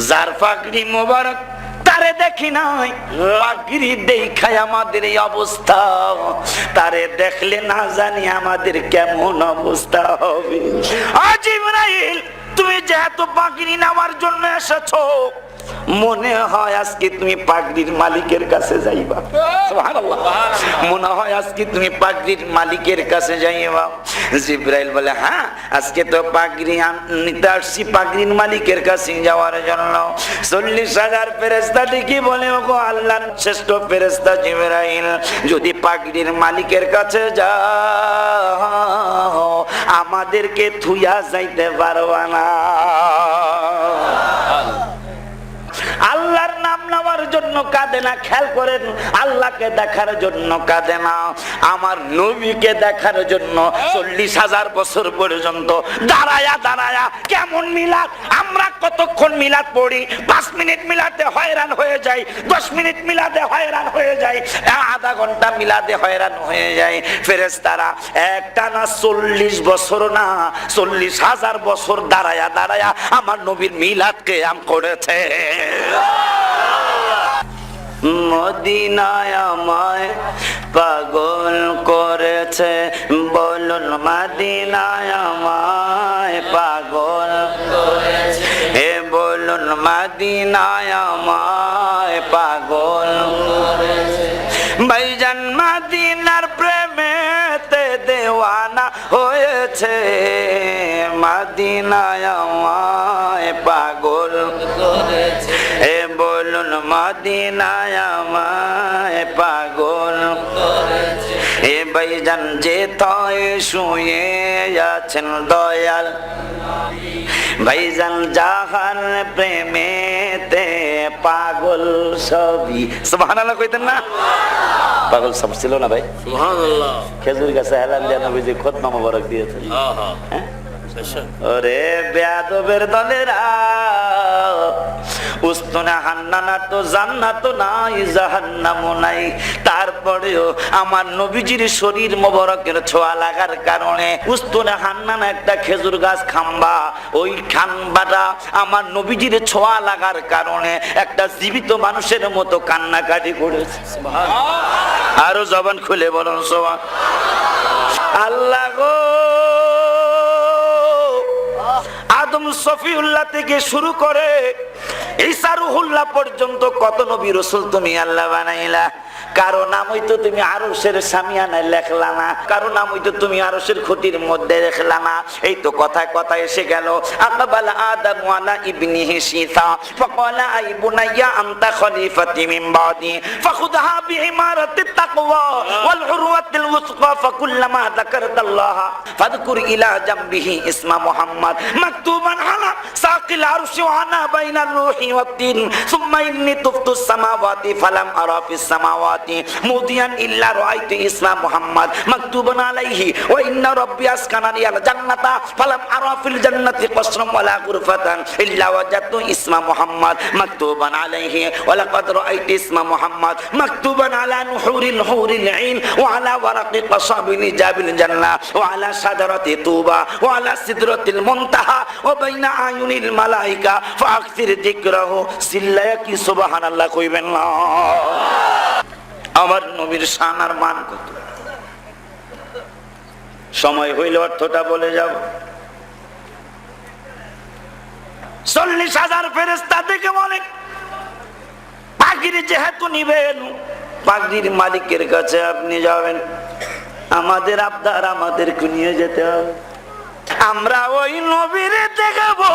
যার পাগড়ি মোবারক তারে দেখি নাই, পাগড়ি দেখাই আমাদের এই অবস্থা। তারে দেখলে না জানি আমাদের কেমন অবস্থা হবে। আজ জিবরাইল তুমি যেহেতু পাগড়ি নেওয়ার জন্য এসেছো, মনে হয় আজকে তুমি পাগড়ির মালিকের কাছে যাইবা। সুবহানাল্লাহ, মনে হয় আজকে তুমি পাগড়ির মালিকের কাছে যাইবা। জিবরাইল বলে হ্যাঁ, আজকে তো পাগড়ি নিতে আসছি পাগড়ির মালিকের কাছে যাওয়ার জন্য। 40,000 ফেরেশতা কি বলে, ওগো আল্লাহর শ্রেষ্ঠ ফেরেশতা জিবরাইল, যদি পাগড়ির মালিকের কাছে যাও আমাদেরকে থুইয়া যাইতে পারবা না। আল্লাহর নাম নেওয়ার জন্য কাঁদে না, খেয়াল করেন, আল্লাহকে দেখার জন্য কাঁদে না, আমার নবীকে দেখার জন্য 40,000 বছর পর্যন্ত দাঁড়ায়া দাঁড়ায়া কেমন মিলাদ। আমরা কতক্ষণ মিলাদ পড়ি, 5 মিনিট মিলাদে হয়রান হয়ে যাই, 10 মিনিট মিলাদে হয়রান হয়ে যাই, আধা ঘন্টা মিলাদে হয়রান হয়ে যায়। ফেরেশতারা একটানা 40 বছর না 40,000 বছর দাঁড়ায়া দাঁড়ায়া আমার নবীর মিলাদ কিয়াম করেছে। মদিনায় আমায় পাগল করেছে, বলুন মদিনায় আমায় পাগল করেছে, হে বলুন মদিনায় আমায় পাগল করেছে। ভাইজান মদিনার প্রেমেতে দেওয়ানা হয়েছে, মদিনায় আমায় পাগল করেছে, হে বলুন মদিনায় আমায় পাগল করেছে। এ ভাইজান যে তয় শুয়ে আছেন দয়াল ভাইজান জাহান প্রেমেতে পাগল সবই। সুবহানাল্লাহ কইতেন না? পাগল সব ছিল না ভাই? সুবহানাল্লাহ। খেজুর গাছে হেলান দিয়ে নবীজি খুতবা মোবারক দিয়েছেন। হ্যাঁ, ওরে বেয়াদবের দলেরা, উস্তুনে হান্নানা তো জান্নাত নাই জাহান্নাম নাই, তারপরেও আমার নবীজির শরীর মোবারকের ছোঁয়া লাগার কারণে উস্তুনে হান্নানা একটা খেজুর গাছ খাম্বা, ওই খাম্বাটা আমার নবীজির ছোঁয়া লাগার কারণে একটা জীবিত মানুষের মতো কান্নাকাটি করেছে। সুবহানাল্লাহ। আরো জবান খুলে বলুন সুবহানাল্লাহ। আল্লাহ গো, আদম সফিউল্লাহ থেকে শুরু করে ঈসা রুহুল্লাহ পর্যন্ত কত নবী রাসূল তুমি আল্লাহ বানাইলা। কারো নাম হইতো তুমি আরশের সামিয়ানায় লেখলা না, কারো নাম হইতো তুমি আরশের খুঁটির মধ্যে লেখলা না। এই তো কথায় কথায় এসে গেল আকবাল আদম ওয়ালা ইবনিহি শীতা ফাকালা আই বুনাইয়া আনতা খলিফাতি মিন বাদি ফাখুযহা বিইমারাতিত তাকওয়া ওয়াল উরওয়াতিল ওয়াসকা ফাকুল্লামা যাকারতাল্লাহ ফাযকুর ইলা জামবিহি ইসমা মুহাম্মদ মাকতুবান আলা সাকিল আরশি ওয়া আনা বাইনার রূহি ওয়াত তিন সুম্মা ইন্নী তুফতুস সামাওয়াতি ফালাম আরা ফিস সামাওয়াতি মুদিয়ান ইল্লা রাআইতু ইসমা মুহাম্মদ মাকতুবান আলাইহি ওয়া ইন্না রাব্বি আসকানানি আল জান্নাতা ফালাম আরা ফিল জান্নাতি কসরাম ওয়ালা গুরফাতান ইল্লা ওয়াজাদতু ইসমা মুহাম্মদ মাকতুবান আলাইহি ওয়া লাকাদ রাআইতু ইসমা মুহাম্মদ মাকতুবান আলা নুহুরিল হুরিল আইন ওয়া আলা ওয়ারাকি কাসাবিল জাবিল জান্নাহ ওয়া আলা শাজারাতি তুবা ওয়া আলা সিদরাতিল মুনতাহা ওয়া বাইনা আয়ুনিল মালাইকা ফাকসির যিকরাহু সিল্লায়া কি সুবহানাল্লাহ কইবেন না। আমার নবীর শান আর মান কত, সময় হইলে অর্থটা বলে যাব। 40,000 ফেরেশতা থেকে বলেন পাগড়ি যেহেতু নিবেন পাগড়ির মালিকের কাছে আপনি যাবেন, আমাদের আবদার আমাদেরকে নিয়ে যেতে হবে, আমরা ওই নবীরে দেখাবো।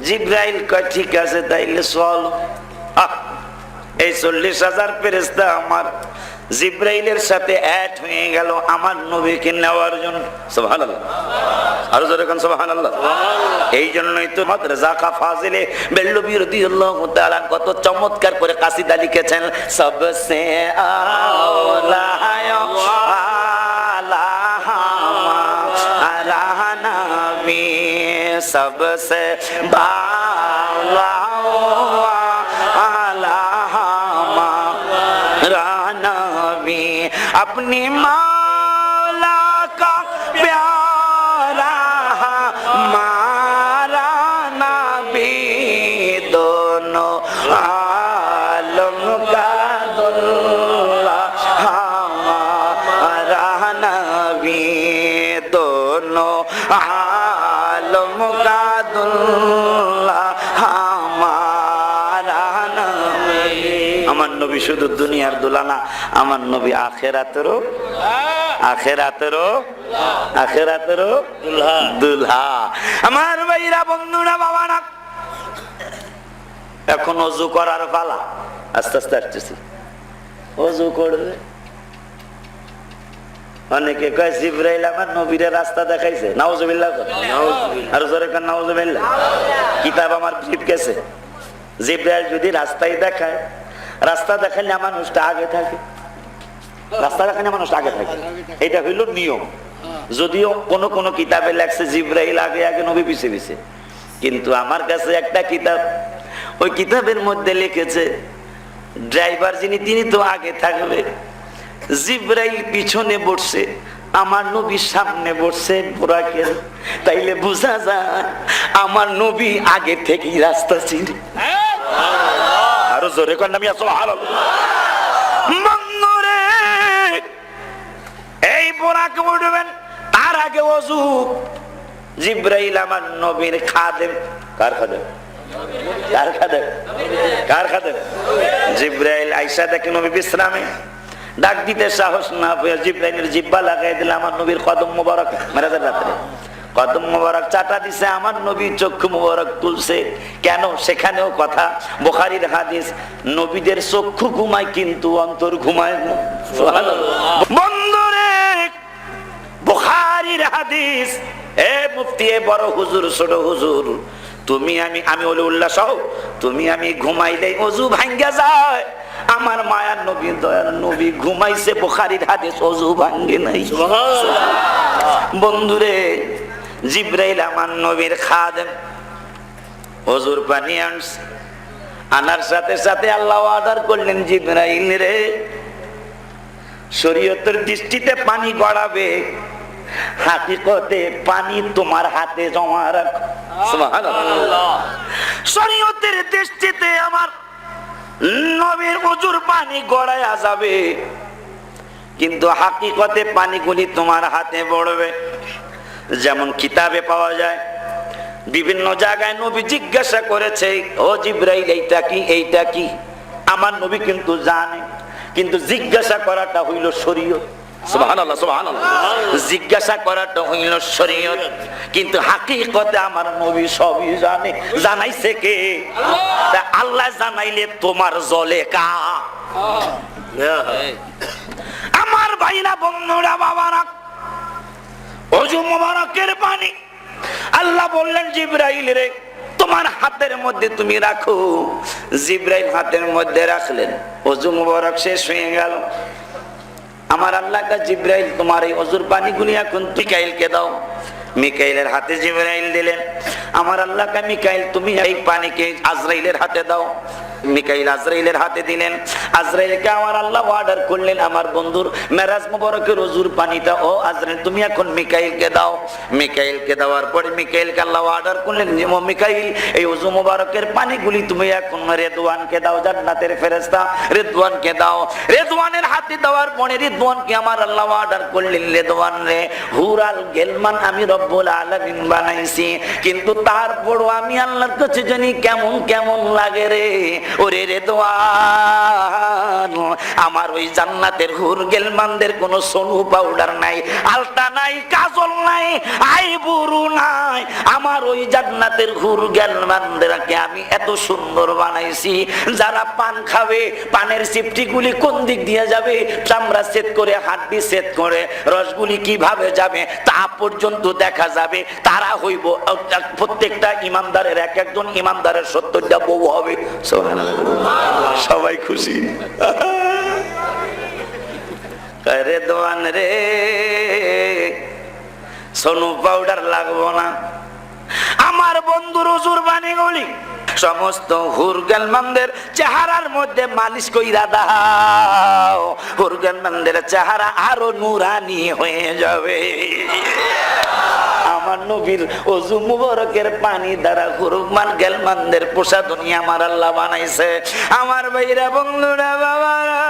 জিবরাইল কয় ঠিক আছে তাইলে চল। এই 40,000 ফেরেশতা আমার জিব্রাইলের সাথে এক হয়ে গেল আমার নবীকে নেওয়ার জন্য। সুবহানাল্লাহ, আরো জোরে কোন সুবহানাল্লাহ। এই জন্যই তো রেজাকা ফাজিলে বেল্লবী রাদিয়াল্লাহু তাআলা কত চমৎকার করে কাসিদা লিখেছেন, সবসে আওলা নবী সবসে বালা अपनी मौला का प्यारा हमारा नबी दोनों आलम का दुल्हा हमारा नबी दोनों आलम का दुल्हा हमारा नबी। আমার নবী শুধু দুনিয়ার দুলা না, আমার নবী আখিরাতেরও দুলহা। আমার ভাইরা বন্ধুরা বাবারা, এখন ওযু করার পালা। আস্তে আস্তে আসতেছি, ওযু করবে। অনেকে কয় জিবরাইল আমার নবীরে রাস্তা দেখাইছে। নাউজুবিল্লাহ, আর জোরে কান নাউজুবিল্লাহ। কিতাব আমার ব্রিফকেসে জিবরাইল যদি রাস্তায় দেখায়, রাস্তা দেখালে আমার মানুষটা আগে থাকে, রাস্তা দেখালে মানুষ আগে থাকে, এটা হইল নিয়ম। যদিও কোন কোন কিতাবে লেখছে জিবরাইল আগে আগে নবী পিছে পিছে, কিন্তু আমার কাছে একটা কিতাব, ওই কিতাবের মধ্যে লিখেছে ড্রাইভার যিনি তিনি তো আগে থাকবে, জিবরাইল পিছনে বসছে, আমার নবী সামনে বসছে বোরাকের। তাইলে বোঝা যায় আমার নবী আগে থেকেই রাস্তা চিনে। আরো জোরে কর না, বন্ধুরে এই বোরাকে উঠবেন, তার আগে ওযু। জিবরাইল আমার নবীর খাদেম। কার খাদেম? কার খাদেম? কার খাদেম? জিবরাইল আয়েশা দেখে নবী বিশ্রামে, ডাক দিতে সাহস না পেয়ে জিবরাইলের জিহ্বা লাগাই দিলে আমার নবীর কদম মোবারক। মেরাজের রাত্রে কদম মোবারক চাটা দিছে, আমার নবী চক্ষু মোবারক তুলছে। কেন? সেখানেও কথা, বুখারীর হাদিস, নবীদের চক্ষু ঘুমায় কিন্তু অন্তর ঘুমায় না। বন্ধুরে বুখারীর হাদিস, এ মুফতি, এ বড় হুজুর, ছোট হুজুর, তুমি আমি ওলিউল্লাহ সহ তুমি আমি ঘুমাইলেই ওযু ভাঙ্গা যায়। আমার মায়ার নবী, দয়ার নবী ঘুমাইছে, বুখারীর হাদিস, ওযু ভাঙ্গে নাই। বন্ধুরে জিবরাইল আমার নবীর খাদেম, ওযুর পানি আনছে, আনার সাথে সাথে আল্লাহ অর্ডার করলেন, জিবরাইল রে, শরীয়তের দৃষ্টিতে পানি গড়াবে, হাকিকতে পানি তোমার হাতে জমা রাখো। সুবহানাল্লাহ। শরীয়তের দৃষ্টিতে আমার নবীর ওযুর পানি গড়ায়া যাবে, কিন্তু হাকিকতে পানিগুলি তোমার হাতে পড়বে। যেমন কিতাবে পাওয়া যায়, বিভিন্ন জায়গায় নবী জিজ্ঞাসা করেছে, ও জিবরাইল এইটা কি, এইটা কি? আমার নবী কিন্তু জানে, কিন্তু জিজ্ঞাসা করাটা হইল শরীয়ত। সুবহানাল্লাহ, সুবহানাল্লাহ। জিজ্ঞাসা করাটা হইল শরীয়ত, কিন্তু হাকিকতে আমার নবী সবই জানে। জানাইছে কে? আল্লাহ জানাইলে তোমার জলে কা? আমার ভাইরা, বন্ধুরা, বাবারা, ওযু মোবারকের পানি আল্লাহ বললেন জিবরাইল রে, তোমার হাতের মধ্যে তুমি রাখো। জিবরাইল হাতের মধ্যে রাখলেন, ওযু মোবারক শেষ হয়ে গেল। আমার আল্লাহ কা জিবরাইল, তোমার এই ওযুর পানিগুলি এখন মিকাইলকে দাও। মিকাইলের হাতে জিবরাইল দিলেন। আমার আল্লাহ কা মিকাইল, তুমি এই পানিকে আজরাইলের হাতে দাও। মিকাইল আজরাইলের হাতে দিলেন। আজরাইলকে আমার আল্লাহ অর্ডার করলেন, আমার বন্ধুর মেরাজ মুবারকের ওযুর পানিটা, ও আজরাইল তুমি এখন মিকাইলকে দাও। মিকাইলকে দেওয়ার পরে মিকাইলকে আল্লাহ অর্ডার করলেন, ও মিকাইল, এই ওযু মুবারকের পানিগুলি তুমি এখন রেদওয়ানকে দাও, জান্নাতের ফেরেশতা রেদওয়ানকে দাও। রেদওয়ানের হাতে দেওয়ার পরে রেদওয়ানকে আমার আল্লাহ অর্ডার করলেন, রেদওয়ান রে, হুরাল গেলমান আমি রব্বুল আলামিন বানাইছি, কিন্তু তারপরও আমি আল্লাহর কাছে জানি কেমন কেমন লাগে রে। ওরে রে দোয়ান, আমার ওই জান্নাতের হুর গেলমানদের কোনো সোনু পাউডার নাই, আলতা নাই, কাজল নাই, আইবুরু নাই। আমার ওই জান্নাতের হুর গেলমানদেরকে আমি এত সুন্দর বানাইছি, যারা পান খাবে পানের সিপটিগুলি কোন দিক দিয়ে যাবে, চামড়া সেট করে, হাড্ডি সেট করে, রসগুলি কিভাবে যাবে তা পর্যন্ত দেখা যাবে। তারা হইব প্রত্যেকটা ইমানদারের, এক একজন ইমানদারের 70টা বউ হবে। সবাই খুশি। রে দোয়ান রে, সোনু পাউডার লাগবো না। আমার বন্ধুর হুজুর বাণী গুলি সমস্ত হুরগেলমানদের চেহারার মধ্যে মালিশ কইরা দাও, হুরগেলমানদের চেহারা আরো নুরানি হয়ে যাবে। আমার নবীর ওযু মুবারকের পানি দ্বারা হুরমান গেলমানদের পোষা দুনিয়া আমার আল্লাহ বানাইছে। আমার ভাইরা, বন্ধুরা, বাবারা,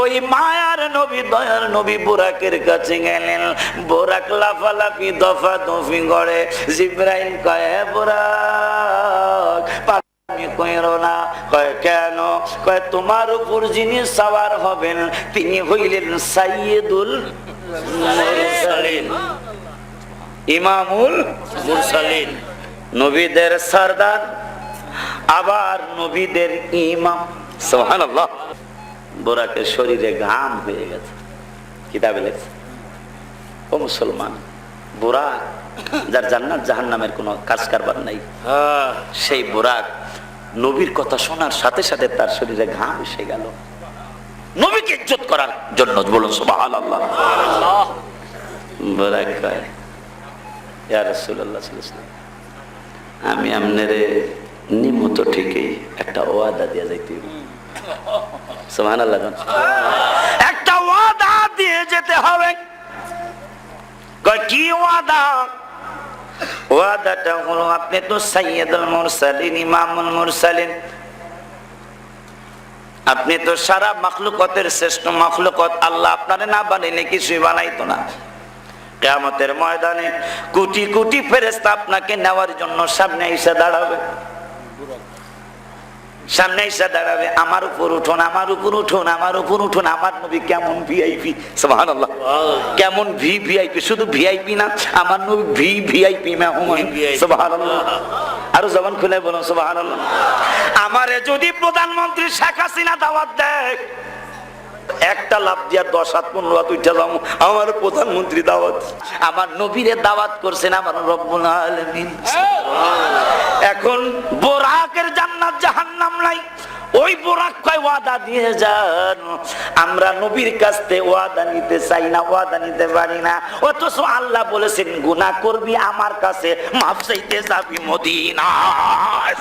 ওই মায়ার নবী, দয়ার নবী বুরাকের কাছে গেলেন। বুরাক লাফালাফি দফা দফি করে। জিবরাইল কয়, বুরাক পানি কইরো না। কয় কেন? কয় তোমার উপর যিনি সওয়ার হবেন তিনি হইলেন সাইয়্যিদুল মুরসালিন, ইমামুল মুরসালিন, নবীদের সরদার, আবার নবীদের ইমাম। সুবহানাল্লাহ। বুরাকের শরীরে ঘাম হয়ে গেছে। কিতাবে লেখছে, ও মুসলমান, বুরাক যার জান্নাত জাহান্নামের কোনো কাজ কারবার নাই, সেই বুরাক নবীর কথা শোনার সাথে সাথে তার শরীরে ঘাম এসে গেল নবীকে ইজ্জত করার জন্য। বলুন সুবহানাল্লাহ। বুরাক কয়, ইয়া রাসূলুল্লাহ সাল্লাল্লাহু আলাইহি ওয়াসাল্লাম, আমি আপনারে নিমত ঠিকই একটা ওয়াদা দিয়ে যাইতে। সুবহানাল্লাহ। একটা ওয়াদা দিয়ে যেতে হবে। কয় কি ওয়াদা? ওয়াদাটা হলো আপনি তো সাইয়্যিদুল মুরসালিন, ইমামুল মুরসালিন, আপনি তো সারা মাখলুকাতের শ্রেষ্ঠ মাখলুকাত। আল্লাহ আপনারে না বানাইলে কিছুই বানাইতো না। কিয়ামতের ময়দানে কোটি কোটি ফেরেশতা আপনাকে নেওয়ার জন্য সামনে এসে দাঁড়াবে, সামনে এসে দাঁড়াবে। আমার উপর উঠুন, আমার উপর উঠুন, আমার উপর উঠুন। আমার নবী কেমন ভিআইপি! সুবহানাল্লাহ। কেমন ভিআইপি! শুধু ভিআইপি না, আমার নবী ভিআইপি মেহমান। সুবহানাল্লাহ। আরো জবান খুলে বলুন সুবহানাল্লাহ। আমারে যদি প্রধানমন্ত্রী শেখ হাসিনা দাওয়াত দেয়, একটা লাভ দিয়া 10 হাত 15 হাত উঠে যাবো। আমার প্রধানমন্ত্রী দাওয়াত, আমার নবীরে দাওয়াত করছেন আমার রব্বুল আলামিন। এখন বোরাকের জান্নাত জাহান্নাম নাই, ওই বোরাক কয় ওয়াদা দিয়ে যান। আমরা নবীর কাছ থেকে ওয়াদা নিতে চাই না, ওয়াদা নিতে পারি না। অথচ আল্লাহ বলেছেন গুনাহ করবি আমার কাছে, মাফ চাইতে যাবি মদিনায়।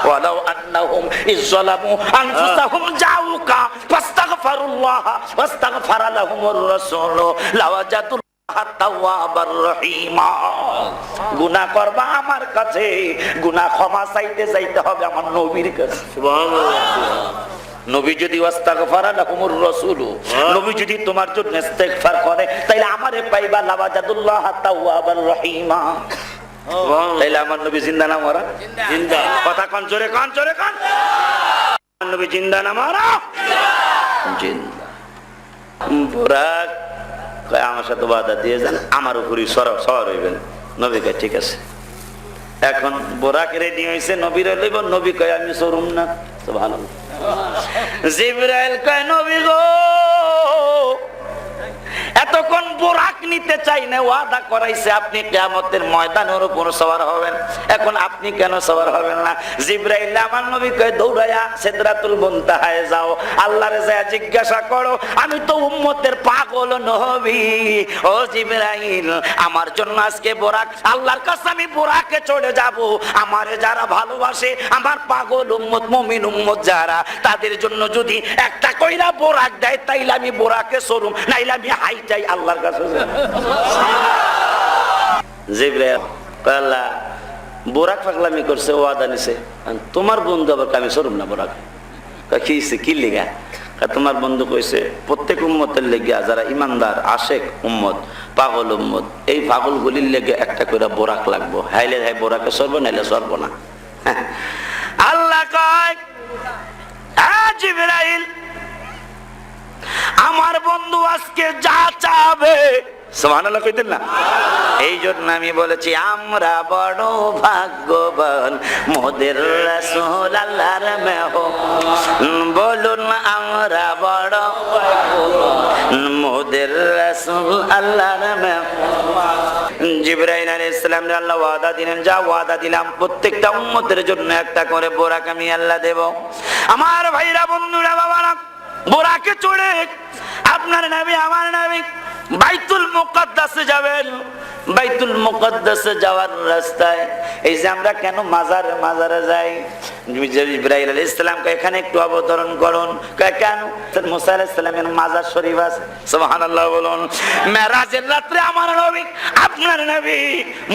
ওয়ালাউ আন্নাহুম ইযলামু আনফুসাহুম জাউকা ফাস্তাগফিরুল্লাহ ওয়াস্তাগফারা লাহুমুর রাসূল লাওয়াজাদু তাওয়াবার রহিমা। গুনাহ করবা আমার কাছে, গুনাহ ক্ষমা চাইতে চাইতে হবে আমার নবীর কাছে। সুবহানাল্লাহ। নবী যদি ওয়াস্তাগফারা লাহুমুর রাসূল, নবী যদি তোমার জন্য ইস্তেগফার করে, তাইলে আমারে পাইবা লাওয়াজাদুল্লাহ তাওয়াবার রহিমা। তাইলে আমার নবী জিন্দা না মরা? জিন্দা। কথা কোন জোরে কোন, জোরে কোন। আমার নবী জিন্দা না মরা? জিন্দা। বুরাক কয় আমার সাথে ওয়াদা দিয়ে যান, আমার উপরই সওয়ার হইবেন। নবী কয় ঠিক আছে। এখন বুরাক রেডি হইছে, নবীর লইব। নবী কয় আমি সরুম না। সুবহানাল্লাহ। জিবরাইল কয় নবী গো, এতক্ষণ বুরাক নিতে চাই না, ওয়াদা করাইছে আপনি কিয়ামতের ময়দানের উপর সওয়ার হবেন, এখন আপনি কেন সওয়ার হবেন না? জিবরাইল আমার নবী কয় দৌড়ায়া সিদরাতুল মুনতাহায় যাও, আল্লাহরে যায় জিজ্ঞাসা করো আমি তো উম্মতের পাগল নবী। ও জিবরাইল, আমার জন্য আজকে বুরাক, আল্লাহর কাছে আমি বুরাকে চড়ে যাব। আমারে যারা ভালোবাসে, আমার পাগল উম্মত, মুমিন উম্মত যারা, তাদের জন্য যদি একটা কইরা বুরাক দেয়, তাইলে আমি বুরাকে সরুম, নাইলে আমি হাইটাই আল্লাহর কাছে। জিবরাইল আল্লাহ বুরাক পাগলামি করছে, ওয়াদা নিছে, তোমার বন্ধু আবার আমি সরুম না বুরাক। কি লিগা? তোমার বন্ধু কইছে প্রত্যেক উম্মতের লেগে যারা ইমানদার আশেক উম্মত পাগল উম্মত এই পাগলগুলির লেগে একটা করে বোরাক লাগবো, হাইলে হাই বোরাকে সরবো নাইলে সরবো না। আল্লাহ কয় জিবরাইল আমার বন্ধু আজকে যা চাবে, সুবহানাল্লাহ কইতেন না? এই জন্য আমি বলেছি আমরা বড় ভাগ্যবান মোদের রাসূল আল্লাহর মেহমান। বলুন আমরা বড় ভাগ্যবান মোদের রাসূল আল্লাহর মেহমান। জিবরাইল আলাইহিস সালাম আল্লাহ ওয়াদা দিলেন, যা ওয়াদা দিলাম প্রত্যেকটা উম্মতের জন্য একটা করে বোরাক আমি আল্লাহ দেব। আমার ভাইরা বন্ধুরা বাবারা, বোরাকে চড়ে আপনার নবী আমার নবী বাইতুল মুকাদ্দাসে যাবেন। বাইতুল মুকাদ্দাসে যাওয়ার রাস্তায় এই যে আমরা কেন মাজারে যাই, জিবরাইল আলাইহিস সালামকে এখানে একটু অবতরণ করুন। কেন? মুসা আলাইহিস সালামের মাজার শরীফ আছে, সুবহানাল্লাহ বলুন। মেরাজের রাতে আমার নবী আপনার নবী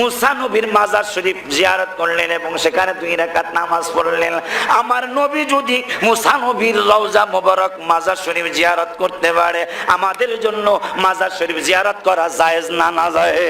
মুসা নবীর মাজার শরীফ জিয়ারত করলেন এবং সেখানে 2 রাকাত নামাজ পড়লেন। আমার নবী যদি মুসা নবীর রওজা মোবারক মাজার শরীফ জিয়ারত করতে পারে, আমাদের জন্য মাজার শরীফ জিয়ারত করা জায়েজ না না জায়েজ?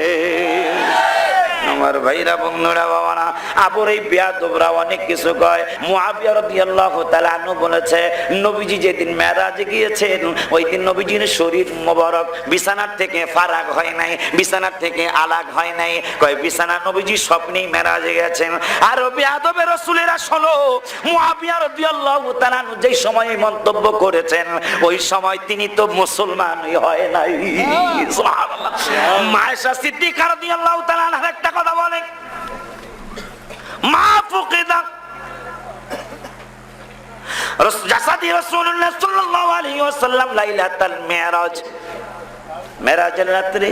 আমার ভাইরা বন্ধুরা বাবারা, আবর এই বেয়াদবরা অনেক কিছু কয়। মুআবিয়া রাদিয়াল্লাহু তাআলা আনহু বলেছে নবীজি যেদিন মেরাজে গিয়েছেন ওই দিন নবীজির শরীর মোবারক বিছানার থেকে ফারাক হয় নাই, বিছানার থেকে আলাগ হয় নাই। কয় বিছানা নবীজি স্বপ্নেই মেরাজে গেছেন। আর বেয়াদবের রাসূলেরা শোনো, মুআবিয়া রাদিয়াল্লাহু তাআলা আনহু যেই সময় মন্তব্য করেছেন ওই সময় তিনি তো মুসলমানই হয় নাই। সুবহানাল্লাহ। মায়েশা সিদ্দিকা রাদিয়াল্লাহু তাআলা আনহা একটা কথা বলেন, মা ফুকিদা জাসাদি রাসূলুল্লাহ সাল্লাল্লাহু আলাইহি ওয়াসাল্লাম লাইলাতাল মিরাজ। মেরাজের রাতে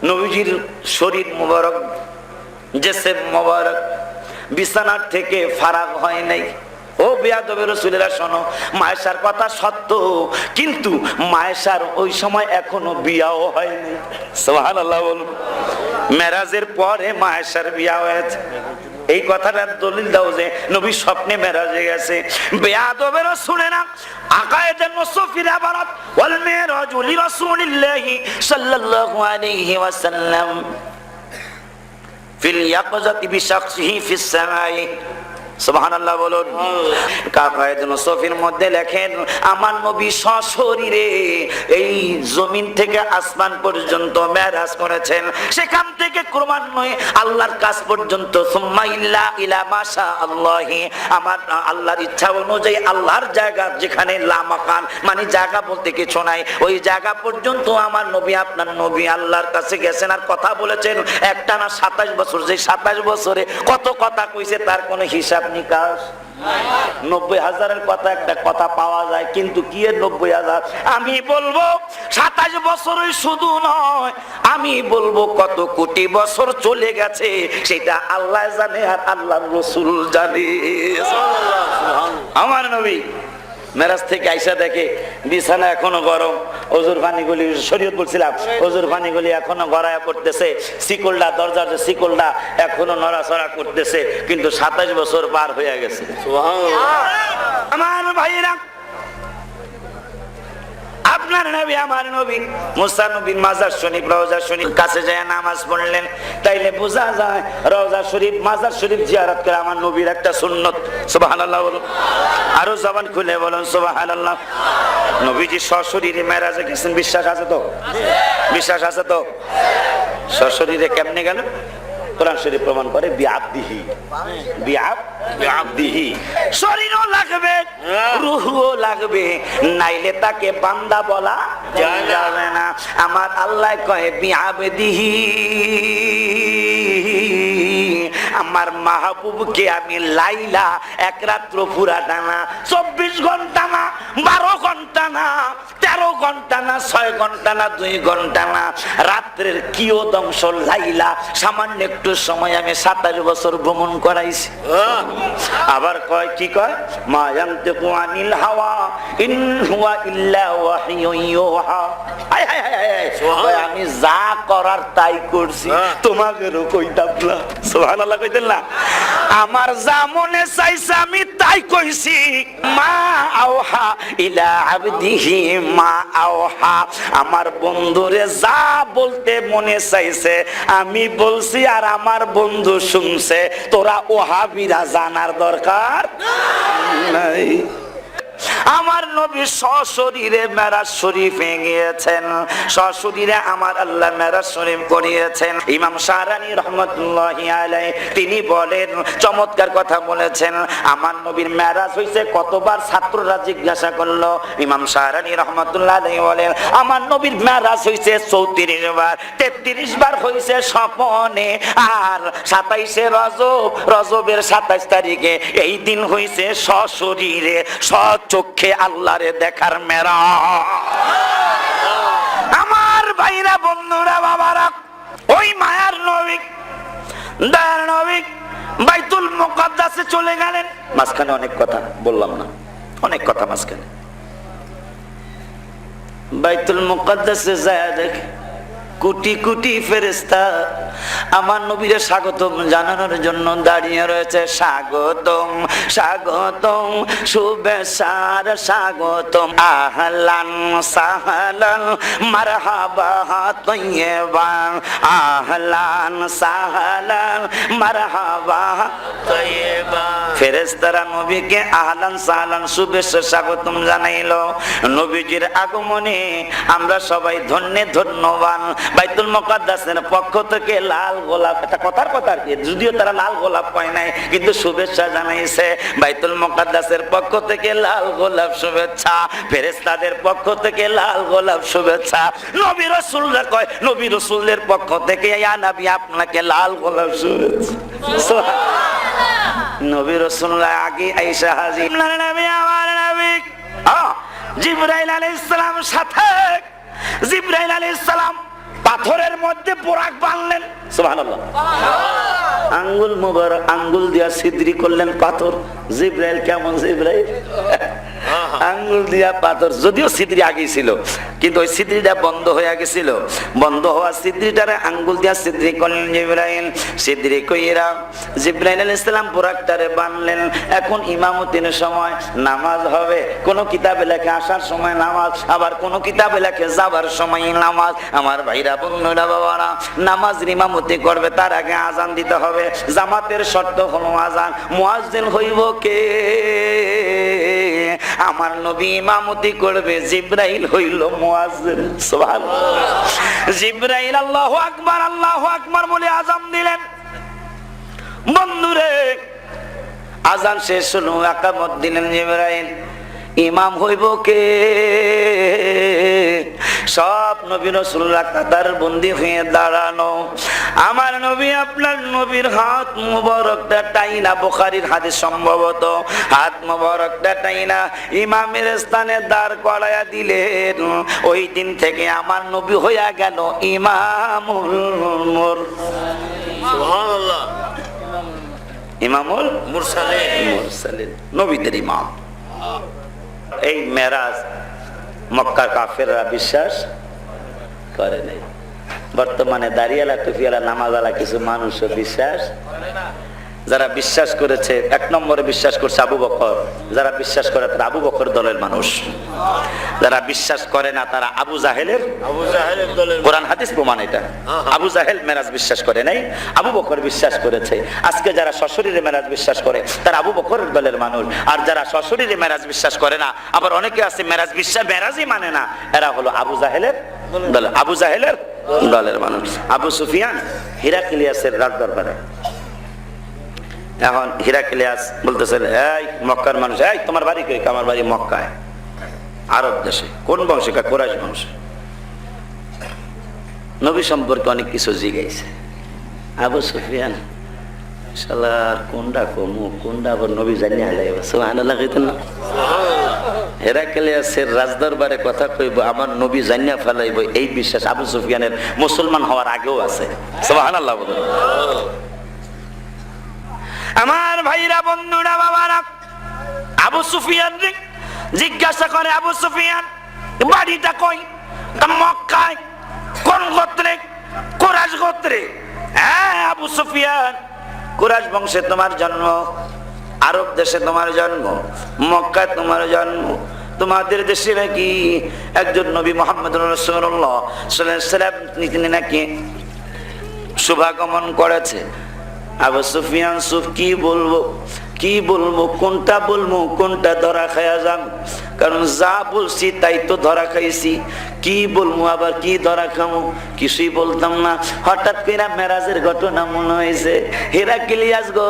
নবীজির শরীর মোবারক জিসম মোবারক বিছানার থেকে ফারাক হয় নাই। ও বেয়াদবের রাসূলেরা শোনো, মায়েশার কথা সত্য, কিন্তু মায়েশার ওই সময় এখনো বিয়াও হয়নি। সুবহানাল্লাহ বলুন। মেরাজের পরে মায়েশার বিয়া হয়েছে। এই কথাটার দলিল দাও যে নবী স্বপ্নে মেরাজে গেছে। বেয়াদবের রাসূলেরা আকায়েদে মুসফির আবারাত ওয়াল মিরাজ লিরাসূলিল্লাহি সাল্লাল্লাহু আলাইহি ওয়াসাল্লাম ফিল ইয়াকযাতি বিশাখসিহি ফিস সামাই। সুবহানাল্লাহ বলুন। কাফায়েত মুসফির মধ্যে লেখেন আমার নবী সশরীরে এই জমিন থেকে আসমান পর্যন্ত মেরাজ করেছেন, সেখান থেকে ক্রমান্বয়ে আল্লাহর কাছ পর্যন্ত সুম্মা ইল্লা ইলা মাশা আল্লাহি, আমার আল্লাহর ইচ্ছা অনুযায়ী আল্লাহর জায়গা যেখানে লা মাকান মানে জায়গা বলতে কিছু নাই, ওই জায়গা পর্যন্ত আমার নবী আপনার নবী আল্লাহর কাছে গেছেন আর কথা বলেছেন একটানা 27 বছর। যে 27 বছরে কত কথা কইছে তার কোনো হিসাব নিকাশ 90,000-এর কথা একটা কথা পাওয়া যায়, কিন্তু কি এর 90,000? আমি বলবো 27 বছরই শুধু নয়, আমি বলবো কত কোটি বছর চলে গেছে সেটা আল্লাহ জানে আর আল্লাহর রাসূল জানে। আমার নবী মেরাজ থেকে আইসা দেখে বিছানা এখনো গরম, ওজুর পানিগুলি শরীয়ত বলছিলাম, ওজুর পানিগুলি এখনো গড়ায়া পড়তেছে, শিকলটা দরজার যে শিকলটা এখনো নড়াচড়া করতেছে, কিন্তু 27 বছর পার হয়ে গেছে। আমার ভাইরা, আপনার নবী আমার নবী মুসা নবীর মাজার শরীফ রওজা শরীফ কাছে যায় নামাজ পড়লেন, তাইলে বোঝা যায় রওজা শরীফ মাজার শরীফ জিয়ারত করা আমার নবীর একটা সুন্নত। সুবহানাল্লাহ বলুন, আরো জবান খুলে বলুন সুবহানাল্লাহ। নবীজি সশরীরে মেরাজে গেছেন, বিশ্বাস আছে তো? বিশ্বাস আছে তো? সশরীরে কেমনে গেল? কোরআন শরীফ প্রমাণ করে বিআবদিহি, বিআবদিহি। শরীরও লাগবে, রূহও লাগবে, নাইলে তাকে বান্দা বলা যাবে না। আমার আল্লাহ কয় বিআবদিহি, আমার মাহবুবকে আমি লাইলা এক রাত্র পুরা টানা 24 ঘন্টা না, 12 ঘন্টা না, 13 ঘন্টা না 6 ঘন্টা না 2 ঘন্টা না, রাত্রের কিয়দংশ লাইলা সামান্য একটু সময় আমি 27 বছর ভ্রমণ করাইছি। আবার কয় কি কয়, মা ইয়ানতিকু আনিল হাওয়া ইন হুয়া ইল্লা ওয়াহিয়ুন ইউহা। হায় হায় হায় হায়, আমি যা করার তাই করছি, তোমাদেরও কইতাম না। সুবহানাল্লাহ কইতেন না? আমার যা মনে চাইছে আমি তাই কইছি। মা আওহা ইলা আবদিহি মা আওহা, আমার বন্ধুরে যা বলতে মনে চাইছে আমি বলছি, আর আমার বন্ধু শুনছে। তোরা ওহাবিরা জানার দরকার নাই। আমার নবী সশরীরে মেরাজ শরীফে গিয়েছেন, সশরীরে আমার আল্লাহ মেরাজ শরীফ করিয়েছেন। ইমাম শাহরানী রহমতুল্লাহি আলাইহি তিনি বলেন, চমৎকার কথা বলেছেন, আমার নবীর মেরাজ হইছে কতবার? ছাত্ররা জিজ্ঞাসা করলো। ইমাম শাহরানী রহমতুল্লাহ আলাইহি বলেন, আমার নবীর মেরাজ হইছে 34 বার, 33 বার হইছে স্বপনে, আর 27 রজব, রজবের 27 তারিখে এই দিন হইছে সশরীরে চোখে আল্লাহরে দেখার মেরাজ। আমার ভাইরা, বন্ধুরা, বাবারা, ওই মায়ার নবী, দয়ার নবী বাইতুল মুকাদ্দাসে চলে গেলেন। মাঝখানে অনেক কথা বললাম না, অনেক কথা মাঝখানে। বাইতুল মুকাদ্দাসে যায় দেখে কোটি কোটি ফেরেশতা আমার নবীর স্বাগতম জানানোর জন্য দাঁড়িয়ে রয়েছে। স্বাগতম স্বাগতম, শুভেচ্ছার স্বাগতম, আহলান সাহলান মারহাবা তৈয়বা, আহলান সাহলান মারহাবা তৈয়বা। ফেরেশতারা নবীকে আহলান সাহলান শুভেচ্ছা স্বাগতম জানাইলো। নবীজির আগমনে আমরা সবাই ধন্যে ধন্যবান। বাইতুল মুকাদ্দাসের পক্ষ থেকে লাল গোলাপ, এটা কথার কথা আর কি, যদিও তারা লাল গোলাপ পায় নাই কিন্তু শুভেচ্ছা জানাইছে। বাইতুল মুকাদ্দাসের পক্ষ থেকে লাল গোলাপ শুভেচ্ছা, ফেরেশতাদের পক্ষ থেকে লাল গোলাপ শুভেচ্ছা। নবী রাসূলরা কয়, নবী রাসূলের পক্ষ থেকে ইয়া নবী আপনাকে লাল গোলাপ শুভেচ্ছা। সুবহানাল্লাহ। নবী রাসূলরা আগে আয়েশা হাজির, নবী আমার নবী জিবরাইল আলাইহিস সালাম সাথে। জিবরাইল আলাইহিস সালাম পাথরের মধ্যে পোরাক বাঁধলেন। সুবহানাল্লাহ। আঙ্গুল মুবারক আঙ্গুল দিয়া ছিদ্রি করলেন পাথর। জিবরাইল কেমন জিবরাইল, আঙ্গুল দিয়া পাথর, যদিও ছিদ্রি আগেই ছিল কিন্তু ওই ছিদ্রিটা বন্ধ হয়ে গেছিল, বন্ধ হওয়া ছিদ্রিটারে আঙ্গুল দিয়া ছিদ্রি করলেন জিবরাইল। ছিদ্রি কইরা জিবরাইল আলাইহিস সালাম পোরাকটারে বাঁধলেন। এখন ইমামতির সময় নামাজ হবে, কোন কিতাবে লেখে আসার সময় নামাজ, আবার কোন কিতাবে লেখে যাবার সময় নামাজ। আমার ভাইরা, বন্ধুরা, বাবারা, নামাজ ইমামতি করবে তার আগে আজান দিতে হবে। জামাতের শর্ত হলো আজান। মুয়াজ্জিন হইব কে? আমার নবী ইমামতি করবে, জিবরাইল হইল মুয়াজ্জিন। সুবহানাল্লাহ। জিবরাইল আল্লাহু আকবার বলে আজান দিলেন। বন্ধুরে, আজান শেষ হলো, ইকামত দিলেন জিবরাইল। ইমাম হইব কে? সব নবী রাসূলরা কাতার বন্দী হয়ে দাঁড়ানো। আমার নবী, আপনার নবীর হাত মুবারকটা টাইনা, বুখারীর হাদিস সম্ভবত, হাত মুবারকটা টাইনা ইমামের স্থানে দাঁড় করায়া দিলেন। ওই দিন থেকে আমার নবী হইয়া গেল ইমামুল সুবহানাল্লাহ, ইমামুল মুরসালিন, নবীদের ইমাম। এই মেরাজ মক্কার কাফেররা বিশ্বাস করে নাই। বর্তমানে দাড়িয়ালা টুপিয়ালা নামাজওয়ালা কিছু মানুষও বিশ্বাস করে না। যারা বিশ্বাস করেছে, এক নম্বরে বিশ্বাস করছে আবু বকর। যারা বিশ্বাস করে তারা আবু বকর দলের মানুষ। যারা বিশ্বাস করে না তারা আবু জাহেলের দলের। কোরআন হাদিস প্রমাণ এটা। আবু জাহেল মেরাজ বিশ্বাস করে নাই, আবু বকর বিশ্বাস করেছে। আজকে যারা সশরীরে মেরাজ বিশ্বাস করে তারা আবু বকরের দলের মানুষ। আর যারা সশরীরে মেরাজ বিশ্বাস করে না, আবার অনেকে আছে মেরাজ বিশ্বাস, মেরাজই মানে না, এরা হলো আবু জাহেলের দলের, আবু জাহেলের দলের মানুষ। আবু সুফিয়ান হিরাক্লিয়াসের রাজদরবারে, এখন হিরাক্লিয়াস বলতেছেন, এই মক্কার মানুষ, এই তোমার বাড়ি কই? আমার বাড়ি মক্কায়, আরব দেশে। কোন বংশে? কুরাইশ বংশ। নবী সম্পর্কে অনেক কিছু জিজ্ঞাসা। আবু সুফিয়ান শালার কোনটা কমু, কোনটা আবার নবী জানিয়ে হালাই। সুবহানাল্লাহ কইতেন না? হেরাক্লিয়াসের রাজদরবারে কথা কইব, আমার নবী জানিয়া ফেলাইব, এই বিশ্বাস আবু সুফিয়ানের মুসলমান হওয়ার আগেও আছে। সুবহানাল্লাহ বলুন। আমার ভাইরা, বন্ধুরা, বাবারা, আবু সুফিয়ান জিজ্ঞাসা করে, আবু সুফিয়ান বাড়িটা কই? মক্কায়। কোন গোত্রে? কুরাইশ গোত্রে। হ্যাঁ আবু সুফিয়ান, কুরাইশ বংশে তোমার জন্ম, আরব দেশে তোমার জন্ম, মক্কায় তোমার জন্ম। তোমাদের দেশে নাকি একজন নবী মুহাম্মদুর রাসূলুল্লাহ সাল্লাল্লাহু আলাইহি ওয়াসাল্লাম তিনি নাকি শুভাগমন করেছে। আবু সুফিয়ান সুফ, কি বলবো কি বলবো, কোনটা বলবো, কোনটা ধরা খায়া যান, কারণ যা বলছি তাই তো ধরা খাইছি, কি বলবো আবার কি ধরা খামো, কিছুই বলতাম না। হঠাৎ করে মেরাজের ঘটনা মনে হয়েছে। হেরাক্লিয়াস গো,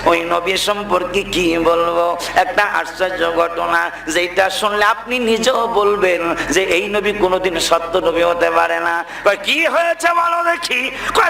ওই নবী সম্পর্কে কি বলবো, একটা আশ্চর্য ঘটনা যেটা শুনলে আপনি নিজেও বলবেন যে এই নবী কোনোদিন সত্য নবী হতে পারে না। কি হয়েছে বলো দেখি।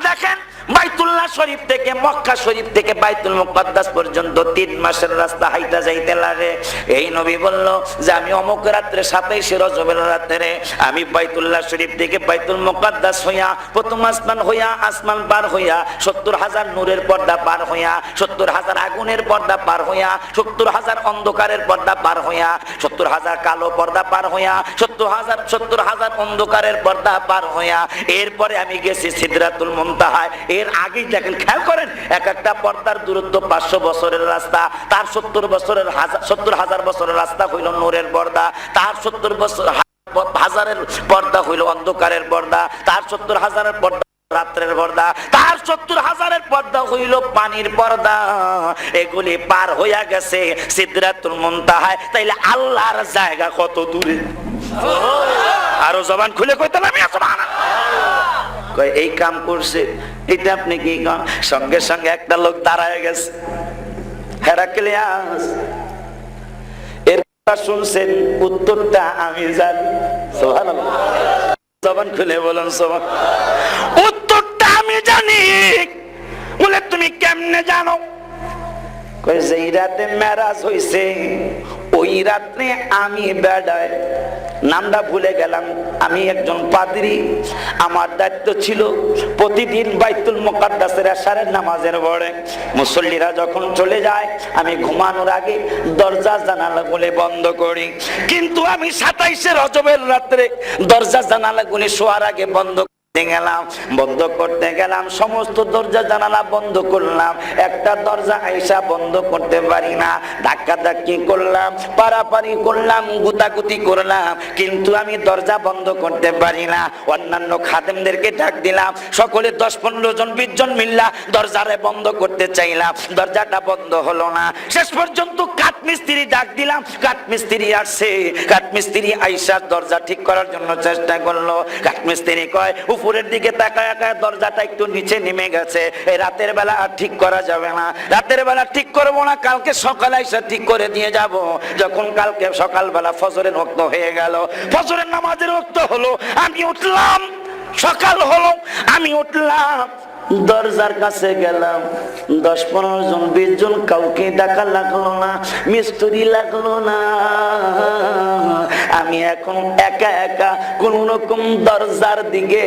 দেখেন, বাইতুল্লাহ শরীফ থেকে, মক্কা শরীফ থেকে বাইতুল মুকাদ্দাস পর্যন্ত 3 মাসের রাস্তা হাইটা যাইতে লাগে। এই নবী বলল যে আমি অমুক রাত্রে 27 রজবের রাত্রে আমি বাইতুল্লাহ শরীফ থেকে বাইতুল মুকাদ্দাস হইয়া, প্রথম আসমান হইয়া, আসমান পার হইয়া, 70,000 নূরের পর্দা পার হইয়া, 70,000 আগুনের পর্দা পার হইয়া, 70,000 অন্ধকারের পর্দা পার হইয়া, 70,000 কালো পর্দা পার হইয়া, 70,000 অন্ধকারের পর্দা পার হইয়া, এরপরে আমি গেছি সিদরাতুল মুনতাহায়। এর আগেই দেখেন, খেয়াল করেন, এক একটা পর্দার দূরত্ব 500 বছরের রাস্তা, তার 70,000 বছরের রাস্তা হইল নূরের পর্দা, তার 70,000 পর্দা হইল অন্ধকারের পর্দা, তার 70,000 পর্দা রাত্রের পর্দা, তার 70,000 পর্দা হইল পানির পর্দা। এগুলি পার হইয়া গেছে সিদরাতুল মুনতাহায়। তাইলে আল্লাহর জায়গা কত দূরে। আরো জবান খুলে কইতে আমি সুবহানাল্লাহ। এই কাম করছে, এটা আপনি কি কাম? সঙ্গে সঙ্গে একটা লোক দাঁড়ায় গেছে। হেরাক্লিয়াস, এর কথা শুনছেন, উত্তরটা আমি জানি। সুবহানাল্লাহ, জবান খুলে বলুন সুবহানাল্লাহ। উত্তরটা আমি জানি। বলে তুমি কেমনে জানো? কই যেই রাতে মেরাজ হইছে ওই রাতে আমি বেড়ায়, নামটা ভুলে গেলাম, আমি একজন পাদ্রী, আমার দায়িত্ব ছিল প্রতিদিন বাইতুল মুকাদ্দাসের এশারের নামাজের পরে মুসল্লিরা যখন চলে যায় আমি ঘুমানোর আগে দরজা জানালাগুলি বন্ধ করি। কিন্তু আমি 27 রজবের রাত্রে দরজা জানালাগুলি শোয়ার আগে বন্ধ করতে গেলাম, সমস্ত দরজা জানালা বন্ধ করলাম, একটা দরজা আইসা বন্ধ করতে পারি না। ধাক্কা ধাক্কি করলাম, পারাপারি করলাম, গুতাগুতি করলাম, কিন্তু আমি দরজা বন্ধ করতে পারি না। অন্যান্য খাদেমদেরকে ডাক দিলাম, সকলে 10-15 জন 20 জন মিল্লা দরজারে বন্ধ করতে চাইলাম, দরজাটা বন্ধ হলো না। শেষ পর্যন্ত কাঠমিস্ত্রি ডাক দিলাম, কাঠমিস্ত্রি আসছে, কাঠমিস্ত্রি আইসা দরজা ঠিক করার জন্য চেষ্টা করলো। কাঠমিস্ত্রি কয় উপরের দিকে তাকায় দরজাটা একটু নিচে নেমে গেছে, এই রাতের বেলা আর ঠিক করা যাবে না, রাতের বেলা ঠিক করবো না, কালকে সকালে এসে ঠিক করে দিয়ে যাব। যখন কালকে সকালবেলা ফজরের ওয়াক্ত হয়ে গেল, ফজরের নামাজের ওয়াক্ত হলো, আমি উঠলাম, সকাল হলো, আমি উঠলাম, দরজার কাছে গেলাম, 10-15 জন 20 জন, কাউকে ডাকা লাগলো না, মিস্ত্রি লাগলো না। আমি এখন একা একা কোন রকম দরজার দিকে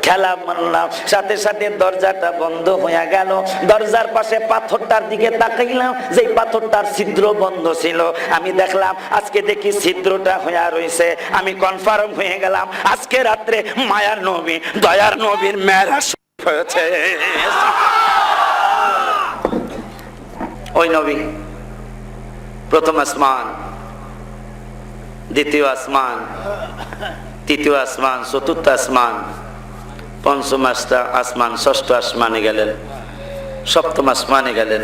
খেলা মারলাম, সাথে সাথে দরজাটা বন্ধ হয়ে গেল। দরজার পাশে পাথরটার দিকে তাকাইলাম, যে পাথরটার ছিদ্র বন্ধ ছিল, আমি দেখলাম আজকে দেখি ছিদ্রটা হয়ে রয়েছে। আমি কনফার্ম হয়ে গেলাম আজকে রাত্রে মায়ার নবী, দয়ার নবীর মেরাজ হয়েছে। ওই নবী প্রথম আসমান, দ্বিতীয় আসমান, তৃতীয় আসমান, চতুর্থ আসমান, পঞ্চম আসমান, ষষ্ঠ আসমানে গেলেন, সপ্তম আসমানে গেলেন,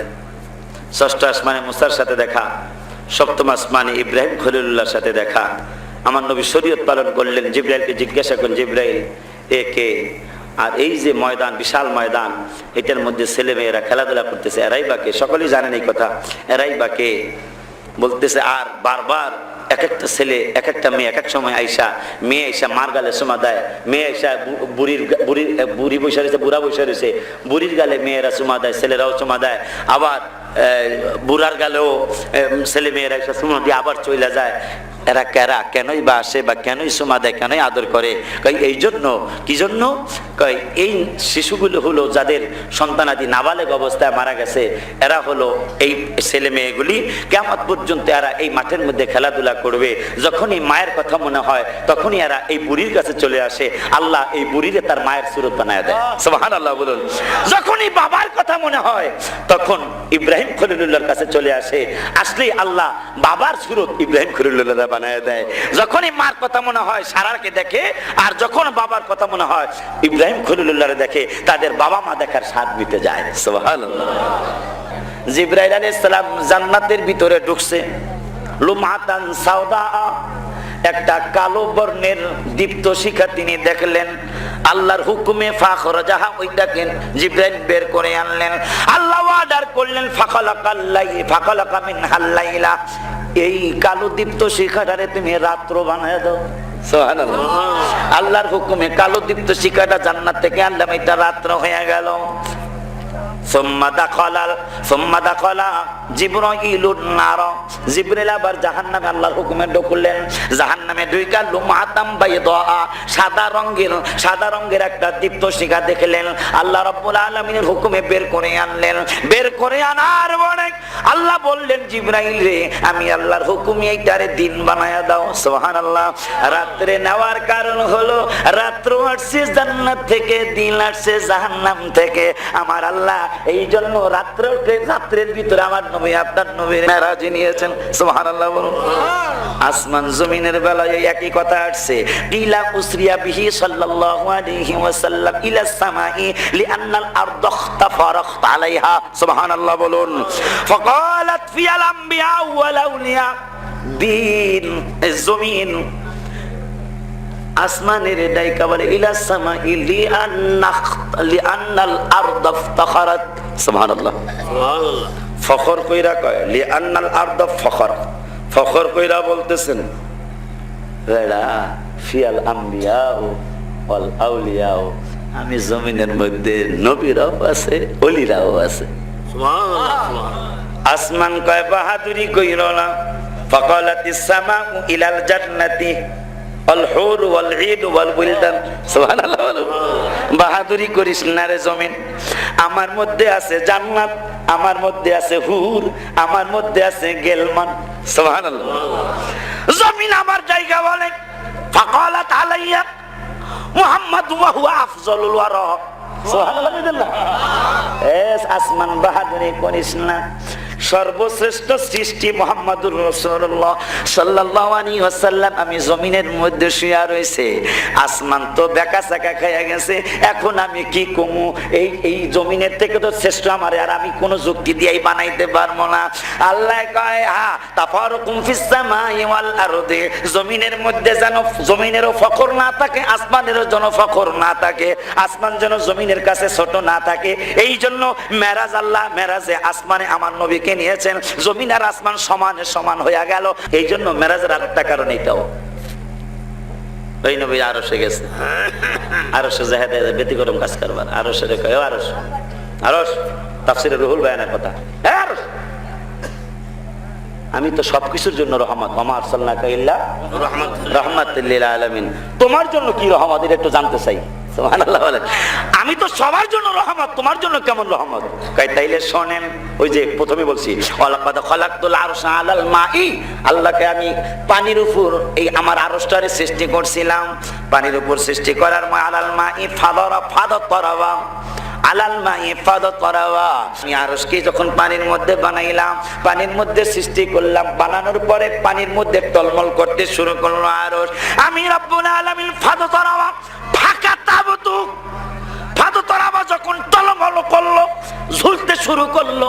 ষষ্ঠ আসমানে মুসার সাথে দেখা, সপ্তম আসমানে ইব্রাহিম খলিলুল্লাহর সাথে দেখা। আমার নবী শরীয়ত পালন করলেন। জিবরাইলকে জিজ্ঞাসা করলেন, জিবরাইল এ কে? আর এই যে ময়দান, বিশাল ময়দান, এটার মধ্যে ছেলে মেয়েরা খেলাধুলা করতেছে, এরাই বা কে? সকলেই জানেন এই কথা, এরাই বা কে? বলতেছে, আর বারবার এক একটা ছেলে, এক একটা মেয়ে, এক এক সময় আইসা, মেয়ে আইসা মার গালে চুমা দেয়, মেয়ে আইসা বুড়ি বসে রয়েছে, বুড়া বসে রয়েছে, বুড়ির গালে মেয়েরা চুমা দেয়, ছেলেরাও চুমা দেয়। আবার বুড়ার গেলেও ছেলে মেয়েরা একটা সুমা দিয়ে আবার চলে যায়, এরা কেরা, কেনই বা আসে বা কেনই সুমা দেয়, কেনই আদর করে? এই জন্য, কি জন্য? এই শিশুগুলো হলো যাদের সন্তানাদি নাবালেগ অবস্থায় মারা গেছে, এরা হলো এই ছেলে মেয়েগুলি কিয়ামত পর্যন্ত এরা এই মাঠের মধ্যে খেলাধুলা করবে। যখনই মায়ের কথা মনে হয় তখনই এরা এই বুড়ির কাছে চলে আসে, আল্লাহ এই বুড়িরে তার মায়ের সুরত বানায় দেয়। সুবহানাল্লাহ বলুন। যখনই বাবার কথা মনে হয় তখন ইব্রাহিম খলিলুল্লাহর কাছে চলে আসে, আসলেই আল্লাহ বাবার সুরত ইব্রাহিম খলিলুল্লাহ বানায় দেয়। যখনই মার কথা মনে হয় সারাকে দেখে, আর যখন বাবার কথা মনে হয় ইব্রাহিম খলিলুল্লাহরে দেখে, তাদের বাবা মা দেখার স্বাদ মিটে যায়। সুবহানাল্লাহ। জিবরাইল আলাইহিস সালাম জান্নাতের ভিতরে ঢুকছে, লুমাতান সাওদা, একটা কালো বর্ণের দীপ্ত শিখা তিনি দেখলেন। আল্লাহর হুকুমে ফাখরাজাহা, ওইটাকে জিবরাইল বের করে আনলেন। আল্লাহ অর্ডার করলেন ফাখালাকা মিনহাল লাইলা, এই কালো দীপ্ত শিখাটারে তুমি রাত্র বানায় দাও। সুবহানাল্লাহ। আল্লাহর হুকুমে কালো দীপ্ত শিখাটা জান্নাত থেকে আনলাম, এটা রাত্র হয়ে গেল। জিবরাইল আবার জাহান্নামে আল্লাহর হুকুমে ঢুকলেন। জাহান্নামে ঢুইকা লুমাতাম বাইদা, সাদা রঙের একটা দীপ্ত শিখা দেখলেন। আল্লাহ রাব্বুল আলামিনের হুকুমে বের করে আনলেন। বের করে আনার পরে আল্লাহ বললেন, জিবরাইল রে, আমি আল্লাহর হুকুমে এইটারে দিন বানায়া দাও। সুবহানাল্লাহ। রাত্রে নেওয়ার কারণ হলো রাত্র আসছে জান্নাত থেকে, দিন আসছে জাহান্নাম থেকে। আমার আল্লাহ এই জন্য রাত্রের ভিতরে আমার নবী আপনার নবীর মেরাজ নিয়েছেন। সুবহানাল্লাহ বলুন। আসমান জমিনের বেলায় একই কথা আসছে, ইলা উসরিয়া বিহি সাল্লাল্লাহু আলাইহি ওয়াসাল্লাম ইলা সামাই লিআন্নাল আরদ ইখতাফারাত আলাইহা। সুবহানাল্লাহ বলুন। ফাকালাত ফিয়াল আমবিয়া ওয়াল আউলিয়া, দিন জমিন আসমানের ডাইকা বলে ইলা সামাই লিআন্নাল আরদ ইফতাখারাত। সুবহানাল্লাহ। সুবহানাল্লাহ। ফখর কইরা কয় লিআন্নাল আরদ ফখরাত, ফখর কইরা বলতেছেন বেড়া ফিয়াল আম্বিয়া ওয়াল আউলিয়া, আমি জমিনের মধ্যে নবীরাও আছে, ওলিরাও আছে। সুবহানাল্লাহ। আসমান কয় বাহাদুরি কইরো না। ফাকালাতিস সামাউ ইলাল জান্নাতি আল-হুর ওয়াল ঈদ ওয়াল বুলদান। সুবহানাল্লাহ। বাহাদুরি করিস না রে জমিন, আমার মধ্যে আছে জান্নাত, আমার মধ্যে আছে হুর, আমার মধ্যে আছে গেলমান। সুবহানাল্লাহ। জমিন আমার জায়গা বলে। ফাকালাত আলাইয়া মুহাম্মাদ ওয়া হুয়া আফজালুল ওয়ারা। সুবহানাল্লাহ। আসমান বাহাদুরি করিস না, সর্বশ্রেষ্ঠ সৃষ্টি মুহাম্মাদুর রাসূলুল্লাহ সাল্লাল্লাহু আলাইহি ওয়াসাল্লাম আমি জমিনের মধ্যে শুয়ে রয়েছে। আসমান তো বেকা চাকা খাইয়া গেছে, এখন আমি কি কমু? এই জমিনের থেকে তো শ্রেষ্ঠ আমার, আর আমি কোন যুক্তি দিয়েই বানাইতে পারবো না। আল্লাহ কয় তাফারুকুম ফিস সামাই ওয়াল আরদি, জমিনের মধ্যে যেন জমিনেরও ফখর না থাকে, আসমানেরও যেন ফখর না থাকে, আসমান যেন জমিনের কাছে ছোট না থাকে। এই জন্য মেরাজ, আল্লাহ মেরাজে আসমানে আমার নবীকে নিয়েছেন, জমিন আর আসমান সমানে সমান হয়ে গেল। এই জন্য মেরাজের আরেকটা কারণ এটাও, ওই নবী আরশে গেছে, আরশে জাহেদে ব্যতিক্রম কাজ করবার, আরশে রে কয় আরশ, আরশ তাফসীরে রুহুল বায়ানের কথা, আরশ আমি তো সবকিছুর জন্য রহমত, ওয়া মা আরসালনাকা ইল্লা রাহমাতাল লিল আলামিন। তোমার জন্য কি রহমত এটা একটু জানতে চাই। সুবহানাল্লাহ বলেন। আমি তো সবার জন্য রহমত, তোমার জন্য কেমন রহমত? কয় তাইলে শোনেন, ওই যে প্রথমে বলছি ওয়ালাকাদ খালাকতুল আরশা আলাল মাই, আল্লাহকে আমি পানির উপর এই আমার আরশটারে সৃষ্টি করছিলাম, পানির উপর সৃষ্টি করার মা আলাল মাই ফাদারা ফাদাতরাবা, আলাল মাই ফাদাতরাবা, আমি আরশকে যখন পানির মধ্যে বানাইলাম, পানির মধ্যে সৃষ্টি করলাম, বানানোর পরে পানির মধ্যে টলমল করতে শুরু করলো আরশ। আমি রব্বুল আলামিন ফাদাতরাবা ফাঁকা তাবতু, ফাদাতরাবা যখন টলমল করলো, ঝুলতে শুরু করলো,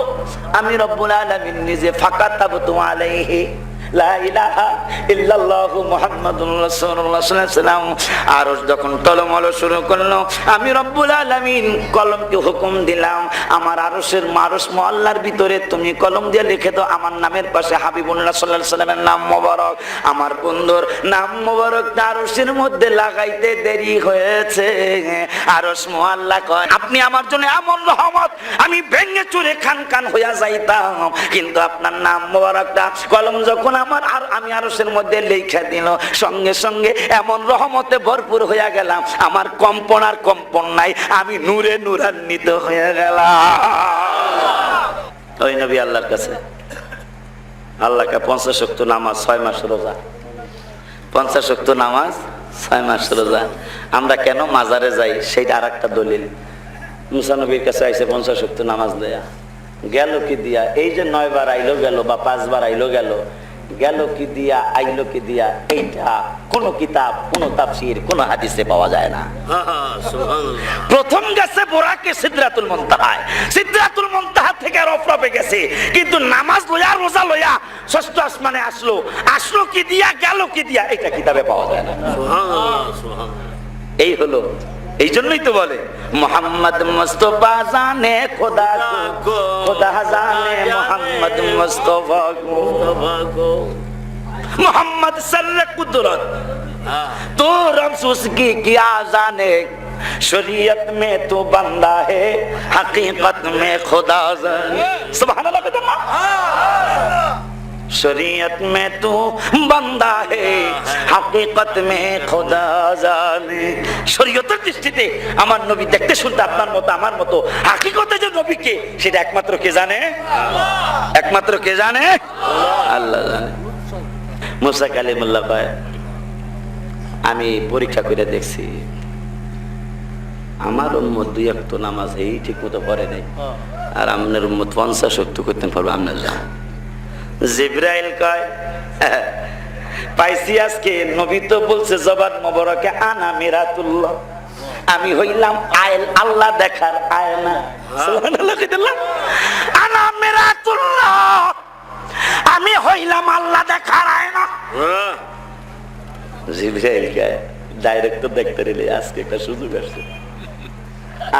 আমি রব্বুল আলামিন নিজে ফাঁকা তাবতু আলাইহি লা ইলাহা ইল্লাল্লাহু মুহাম্মাদুর রাসূলুল্লাহ সাল্লাল্লাহু আলাইহি ওয়াসাল্লাম। আর যখন টলমল শুরু করলো, আমি রব্বুল আলামিন কলমকে হুকুম দিলাম, আমার আরশের আরশ মহল্লার ভিতরে তুমি কলম দিয়ে লিখে দাও আমার নামের পাশে হাবিবুল্লাহ সাল্লাল্লাহু আলাইহি ওয়াসাল্লামের নাম মোবারক। আমার বন্ধুর নাম মোবারক আরশের মধ্যে লাগাইতে দেরি হয়েছে। আরশ মহল্লা কয়, আপনি আমার জন্য এমন রহমত, আমি ভেঙে চুরে খান খান হইয়া যাইতাম, কিন্তু আপনার নাম মোবারকটা কলম যখন আমার আর আমি আরশের মধ্যে লিখে দিল, সঙ্গে সঙ্গে এমন রহমতে ভরপুর হইয়া গেলাম, আমার কম্পন আর কম্পন নাই, আমি নূরে নূরান্বিত হয়ে গেলাম। ওই নবী আল্লাহর কাছে আল্লাহকে 50 ওয়াক্ত নামাজ 6 মাস রোজা, 50 ওয়াক্ত নামাজ 6 মাস রোজা। আমরা কেন মাজারে যাই সেইটা আর একটা দলিল। মুসা নবীর কাছে আইসে 50 ওয়াক্ত নামাজ দেয়া, গেল কি দিয়া? এই যে 9 বার আইলো গেল বা 5 বার আইলো গেল, গেল কি দিয়া আইলো কি দিয়া, এইটা কোন কিতাব, কোন তাফসীর, কোন হাদিসে পাওয়া যায় না। প্রথম গেছে বোরাকে সিদরাতুল মুনতাহা, সিদরাতুল মুনতাহা থেকে রফরফে গেছে, কিন্তু নামাজ লইয়া রোজা লইয়া ষষ্ঠ আসমানে আসলো, আসলো কি দিয়া গেল কি দিয়া, এটা কিতাবে পাওয়া যায় না। সুবহানাল্লাহ, সুবহানাল্লাহ। এই হলো, এই জন্যই তো বলে মোহাম্মদ মুস্তাফা জানে খোদা কো, খোদা জানে মোহাম্মদ মুস্তাফা কো, मोहम्मद सर्र कुदरत तो रब्स उसकी क्या जाने, शरीयत में तो बंदा है हकीकत में खुदा जाने। सुभान अल्लाह। शरीयत में तू बंदा है हकीकत में खुदा जाने। শরীয়তের দৃষ্টিতে আমার নবী দেখতে শুনতে আপনার মতো আমার মতো, হাকিকতে যে নবীকে সেটা একমাত্র কে জানে? একমাত্র কে জানে? আল্লাহ জানে। মুসা কালিমুল্লাহ ভাই, আমি পরীক্ষা করে দেখছি আমার উম্মত 2 ওয়াক্ত নামাজ এই ঠিক মতো পড়ে নাই, আর আপনার উম্মত 50 ওয়াক্ত করতে পারবে। আপনার জান জিবরাইল কয় পাইছি আজকে নবী তো বলছে জবান মোবারকে আনা মিরাতুল্লাহ, আমি হইলাম আয়েল, আল্লাহ দেখার আয়না। সুবহানাল্লাহ। আনা মিরাতুল্লাহ, আমি হইলাম আল্লাহ দেখার আয়না। জিবরাইল কয় ডাইরেক্ট তো দেখতে রেলে আজকে একটা সুযোগ আসছে,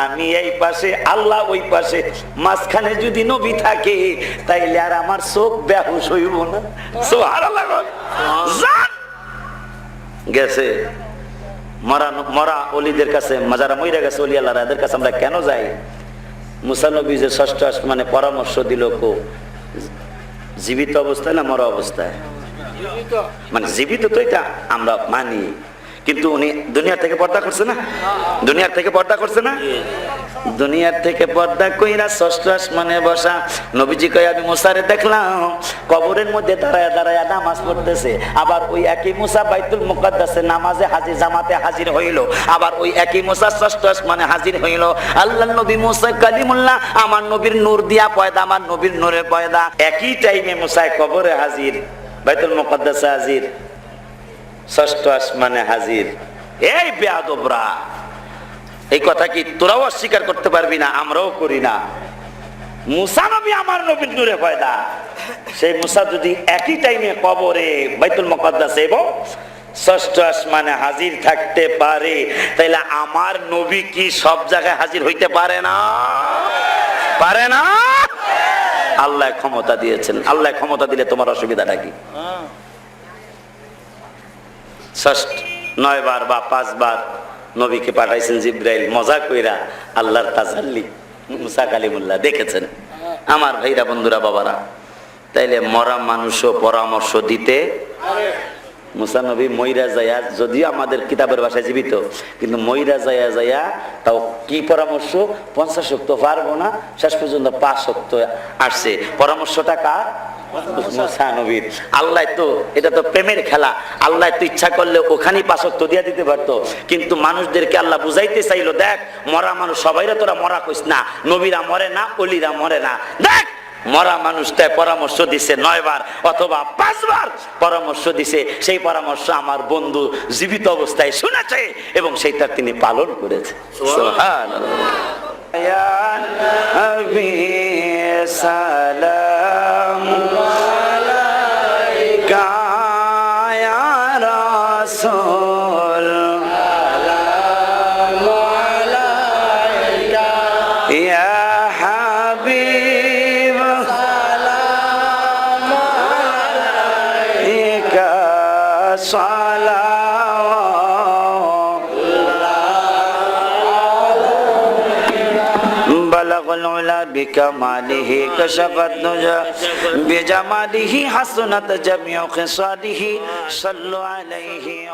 আমি এই পাশে আল্লাহ ওই পাশে, মাঝখানে যদি নবী থাকে তাইলে আর আমার চোখ বেহুশ হইব না। সুবহানাল্লাহ। জান গেছে মরা ওলিদের কাছে, যারা মইরা গেছে ওলি আল্লাহরা, এদের কাছে আমরা কেন যাই? মুসা নবী যে ষষ্ঠ আসমানে পরামর্শ দিল, কো জীবিত অবস্থায় না মরা অবস্থায়? মানে জীবিত তো এটা আমরা মানি, কিন্তু উনি দুনিয়া থেকে পর্দা করছে না, দুনিয়ার থেকে পর্দা করছে না, দুনিয়ার থেকে পর্দা কইরা ষষ্ঠ আসমানে বসা। নবীজি কয় আমি মুসারে দেখলাম কবরের মধ্যে দাঁড়ায় দাঁড়ায় নামাজ পড়তেছে, আবার ওই একই মুসা বাইতুল মুকাদ্দাসে নামাজে হাজির, জামাতে হাজির হইল, আবার ওই একই মুসা ষষ্ঠ আসমানে হাজির হইল। আল্লাহ নবী মুসা কালিমুল্লাহ, আমার নবীর নূর দিয়া পয়দা, আমার নবীর নূরে পয়দা। একই টাইমে মুসায় কবরে হাজির, বাইতুল মুকাদ্দাসে হাজির, ষষ্ঠ আসমানে হাজির। এই বেয়াদবরা, এই কথা কি তোরাও অস্বীকার করতে পারবি না? আমরাও করি না। মুসা নবী আমার নবীর নূরে পয়দা, সেই মুসা যদি একই টাইমে কবরে, বাইতুল মুকাদ্দাসে এবং ষষ্ঠ আসমানে হাজির থাকতে পারে, তাইলে আমার নবী কি সব জায়গায় হাজির হইতে পারে না? পারে না? আল্লাহ ক্ষমতা দিয়েছেন। আল্লাহ ক্ষমতা দিলে তোমার অসুবিধাটা কি? 9 বার বা 5 বার নবীকে পাঠাইছেন জিবরাইল, মজা কইরা আল্লাহর তাজাল্লি মুসা কালিমুল্লাহ দেখেছেন। আমার ভাইরা, বন্ধুরা, বাবারা, তাইলে মরা মানুষও পরামর্শ দিতে। মুসা নবী মইরা যায়া, যদিও আমাদের কিতাবের ভাষায় জীবিত, কিন্তু মইরা যায়া যায়া তাও কি পরামর্শ? 50 ওয়াক্ত পারবো না, শেষ পর্যন্ত 5 ওয়াক্ত আসছে। পরামর্শটা কার? মুসা নবীর। আল্লাহ তো, এটা তো প্রেমের খেলা, আল্লাহ তো ইচ্ছা করলে ওখানেই 5 ওয়াক্ত দিয়া দিতে পারতো, কিন্তু মানুষদেরকে আল্লাহ বুঝাইতে চাইলো, দেখ মরা মানুষ সবাইরা তোরা মরা কইস না, নবীরা মরে না, অলিরা মরে না। দেখ মরা মানুষটাই পরামর্শ দিছে 9 বার অথবা 5 বার পরামর্শ দিছে, সেই পরামর্শ আমার বন্ধু জীবিত অবস্থায় শুনেছে এবং সেইটা তিনি পালন করেছে। সুবহানাল্লাহ। ইয়া নবী সালাম আলাইকা بلغ العلا بكماله كشف الدجى بجماله حسنت جميع خصاله صلوا عليه